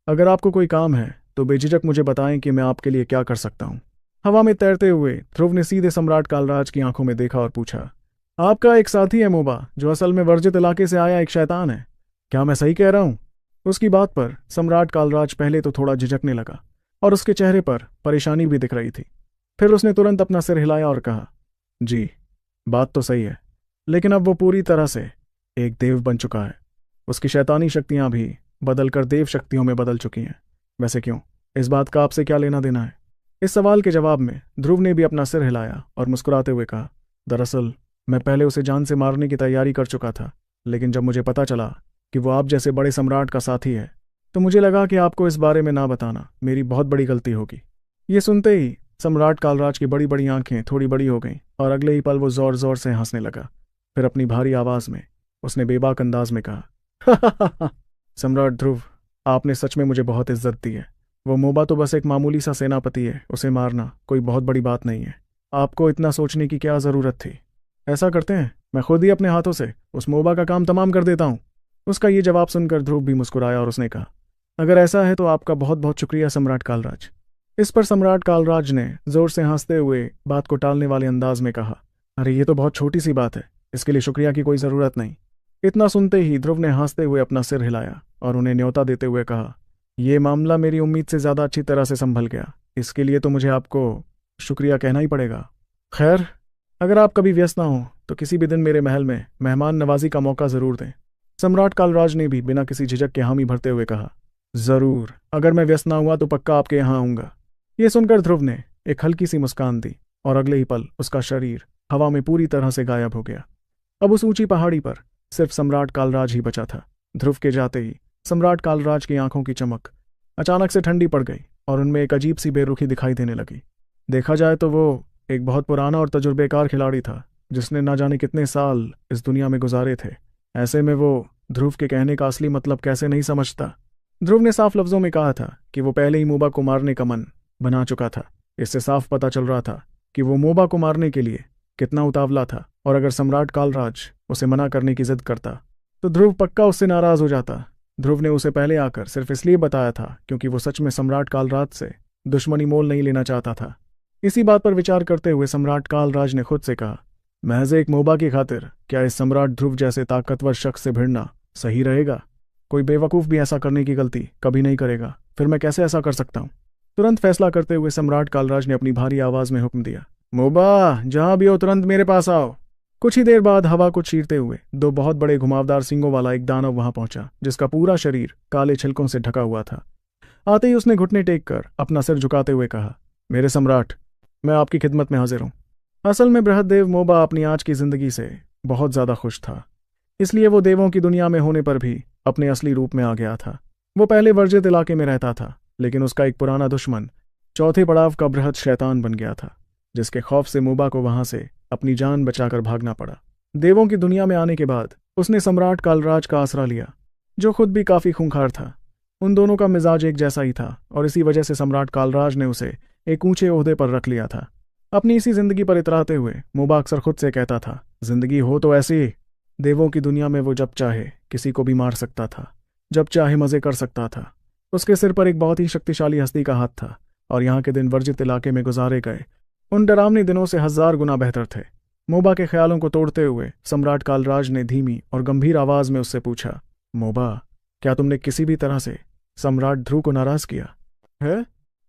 अगर आपको कोई काम है तो बेझिझक मुझे बताएं कि मैं आपके लिए क्या कर सकता हूं। हवा में तैरते हुए ध्रुव ने सीधे सम्राट कालराज की आंखों में देखा और पूछा, आपका एक साथी है मोबा, जो असल में वर्जित इलाके से आया एक शैतान है, क्या मैं सही कह रहा हूं? उसकी बात पर सम्राट कालराज पहले तो थोड़ा झिझकने लगा और उसके चेहरे पर परेशानी भी दिख रही थी। फिर उसने तुरंत अपना सिर हिलाया और कहा, जी, बात तो सही है, लेकिन अब वो पूरी तरह से एक देव बन चुका है। उसकी शैतानी शक्तियां भी बदलकर देव शक्तियों में बदल चुकी हैं। वैसे क्यों? इस बात का आपसे क्या लेना देना है? इस सवाल के जवाब में ध्रुव ने भी अपना सिर हिलाया और मुस्कुराते हुए कहा, दरअसल मैं पहले उसे जान से मारने की तैयारी कर चुका था, लेकिन जब मुझे पता चला कि वो आप जैसे बड़े सम्राट का साथी है, तो मुझे लगा कि आपको इस बारे में ना बताना मेरी बहुत बड़ी गलती होगी। ये सुनते ही सम्राट कालराज की बड़ी बड़ी आंखें थोड़ी बड़ी हो गईं और अगले ही पल वो जोर जोर से हंसने लगा। फिर अपनी भारी आवाज में उसने बेबाक अंदाज में कहा, सम्राट ध्रुव, आपने सच में मुझे बहुत इज्जत दी है। वो मोबा तो बस एक मामूली सा सेनापति है, उसे मारना कोई बहुत बड़ी बात नहीं है। आपको इतना सोचने की क्या जरूरत थी? ऐसा करते हैं, मैं खुद ही अपने हाथों से उस मोबा का काम तमाम कर देता हूं। उसका ये जवाब सुनकर ध्रुव भी मुस्कुराया और उसने कहा, अगर ऐसा है तो आपका बहुत बहुत शुक्रिया सम्राट कालराज। इस पर सम्राट कालराज ने जोर से हंसते हुए बात को टालने वाले अंदाज में कहा, अरे ये तो बहुत छोटी सी बात है, इसके लिए शुक्रिया की कोई जरूरत नहीं। इतना सुनते ही ध्रुव ने हंसते हुए अपना सिर हिलाया और उन्हें न्योता देते हुए कहा, यह मामला मेरी उम्मीद से ज्यादा अच्छी तरह से संभल गया, इसके लिए तो मुझे आपको शुक्रिया कहना ही पड़ेगा। खैर, अगर आप कभी व्यस्त ना हो तो किसी भी दिन मेरे महल में मेहमान नवाजी का मौका जरूर दें। सम्राट कालराज ने भी बिना किसी झिझक के हामी भरते हुए कहा, जरूर, अगर मैं व्यस्त ना हुआ तो पक्का आपके यहाँ आऊंगा। यह सुनकर ध्रुव ने एक हल्की सी मुस्कान दी और अगले ही पल उसका शरीर हवा में पूरी तरह से गायब हो गया। अब उस ऊंची पहाड़ी पर सिर्फ सम्राट कालराज ही बचा था। ध्रुव के जाते ही सम्राट कालराज की आंखों की चमक अचानक से ठंडी पड़ गई और उनमें एक अजीब सी बेरुखी दिखाई देने लगी। देखा जाए तो वो एक बहुत पुराना और तजुर्बेकार खिलाड़ी था, जिसने ना जाने कितने साल इस दुनिया में गुजारे थे। ऐसे में वो ध्रुव के कहने का असली मतलब कैसे नहीं समझता। ध्रुव ने साफ लफ्जों में कहा था कि वो पहले ही मोबा को मारने का मन बना चुका था। इससे साफ पता चल रहा था कि वो मोबा को मारने के लिए कितना उतावला था, और अगर सम्राट कालराज उसे मना करने की जिद करता तो ध्रुव पक्का उससे नाराज हो जाता। ध्रुव ने उसे पहले आकर सिर्फ इसलिए बताया था क्योंकि वो सच में सम्राट कालराज से दुश्मनी मोल नहीं लेना चाहता था। इसी बात पर विचार करते हुए सम्राट कालराज ने खुद से कहा, महज एक मोबा की खातिर क्या इस सम्राट ध्रुव जैसे ताकतवर शख्स से भिड़ना सही रहेगा? कोई बेवकूफ़ भी ऐसा करने की गलती कभी नहीं करेगा, फिर मैं कैसे ऐसा कर सकता हूँ? तुरंत फैसला करते हुए सम्राट कालराज ने अपनी भारी आवाज में हुक्म दिया, मोबा, जहां भी हो तुरंत मेरे पास आओ। कुछ ही देर बाद हवा को चीरते हुए दो बहुत बड़े घुमावदार सींगों वाला एक दानव वहां पहुंचा, जिसका पूरा शरीर काले छिलकों से ढका हुआ था। आते ही उसने घुटने टेक कर अपना सिर झुकाते हुए कहा, मेरे सम्राट, मैं आपकी खिदमत में हाजिर हूं। असल में बृहदेव मोबा अपनी आज की जिंदगी से बहुत ज्यादा खुश था, इसलिए वो देवों की दुनिया में होने पर भी अपने असली रूप में आ गया था। वो पहले वर्जित इलाके में रहता था, लेकिन उसका एक पुराना दुश्मन चौथे पड़ाव का बृहद शैतान बन गया था, जिसके खौफ से मोबा को वहां से अपनी जान बचाकर भागना पड़ा। देवों की दुनिया में आने के बाद उसने सम्राट कालराज का आसरा लिया, जो खुद भी काफी खूंखार था। उन दोनों का मिजाज एक जैसा ही था और इसी वजह से सम्राट कालराज ने उसे एक ऊंचे ओहदे पर रख लिया था। अपनी इसी जिंदगी पर इतराते हुए मोबा अक्सर खुद से कहता था, जिंदगी हो तो ऐसी, देवों की दुनिया में वो जब चाहे किसी को भी मार सकता था, जब चाहे मजे कर सकता था। उसके सिर पर एक बहुत ही शक्तिशाली हस्ती का हाथ था और यहाँ के दिन वर्जित इलाके में गुजारे गए उन डरावने दिनों से 1000 गुना बेहतर थे। मोबा के ख्यालों को तोड़ते हुए सम्राट कालराज ने धीमी और गंभीर आवाज में उससे पूछा, मोबा, क्या तुमने किसी भी तरह से सम्राट ध्रुव को नाराज किया है?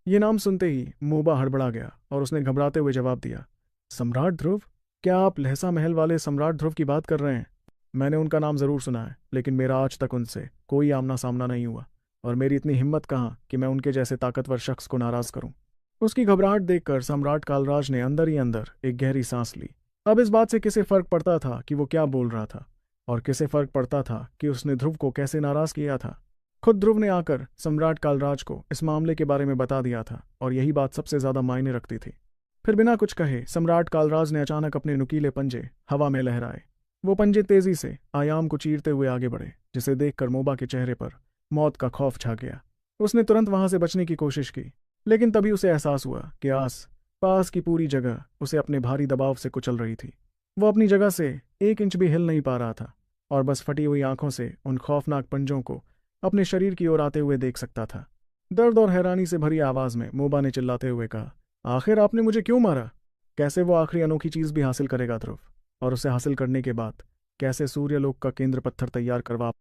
ये नाम सुनते ही मोबा हड़बड़ा गया और उसने घबराते हुए जवाब दिया, सम्राट ध्रुव? क्या आप लहसा महल वाले सम्राट ध्रुव की बात कर रहे हैं? मैंने उनका नाम जरूर सुना है, लेकिन मेरा आज तक उनसे कोई आमना सामना नहीं हुआ, और मेरी इतनी हिम्मत कहाँ कि मैं उनके जैसे ताकतवर शख्स को नाराज करूं। उसकी घबराहट देखकर सम्राट कालराज ने अंदर ही अंदर एक गहरी सांस ली। अब इस बात से किसे फर्क पड़ता था कि वो क्या बोल रहा था, और किसे फर्क पड़ता था कि उसने ध्रुव को कैसे नाराज किया था। खुद ध्रुव ने आकर सम्राट कालराज को इस मामले के बारे में बता दिया था, और यही बात सबसे ज्यादा मायने रखती थी। फिर बिना कुछ कहे सम्राट कालराज ने अचानक अपने नुकीले पंजे हवा में लहराए वो पंजे तेजी से आयाम को चीरते हुए आगे बढ़े, जिसे देखकर मोबा के चेहरे पर मौत का खौफ छा गया। उसने तुरंत वहां से बचने की कोशिश की, लेकिन तभी उसे एहसास हुआ कि आस पास की पूरी जगह उसे अपने भारी दबाव से कुचल रही थी। वो अपनी जगह से 1 इंच भी हिल नहीं पा रहा था और बस फटी हुई आंखों से उन खौफनाक पंजों को अपने शरीर की ओर आते हुए देख सकता था। दर्द और हैरानी से भरी आवाज में मोबा ने चिल्लाते हुए कहा, आखिर आपने मुझे क्यों मारा? कैसे वो आखिरी अनोखी चीज भी हासिल करेगा ध्रुव? और उसे हासिल करने के बाद कैसे सूर्यलोक का केंद्र पत्थर तैयार करवा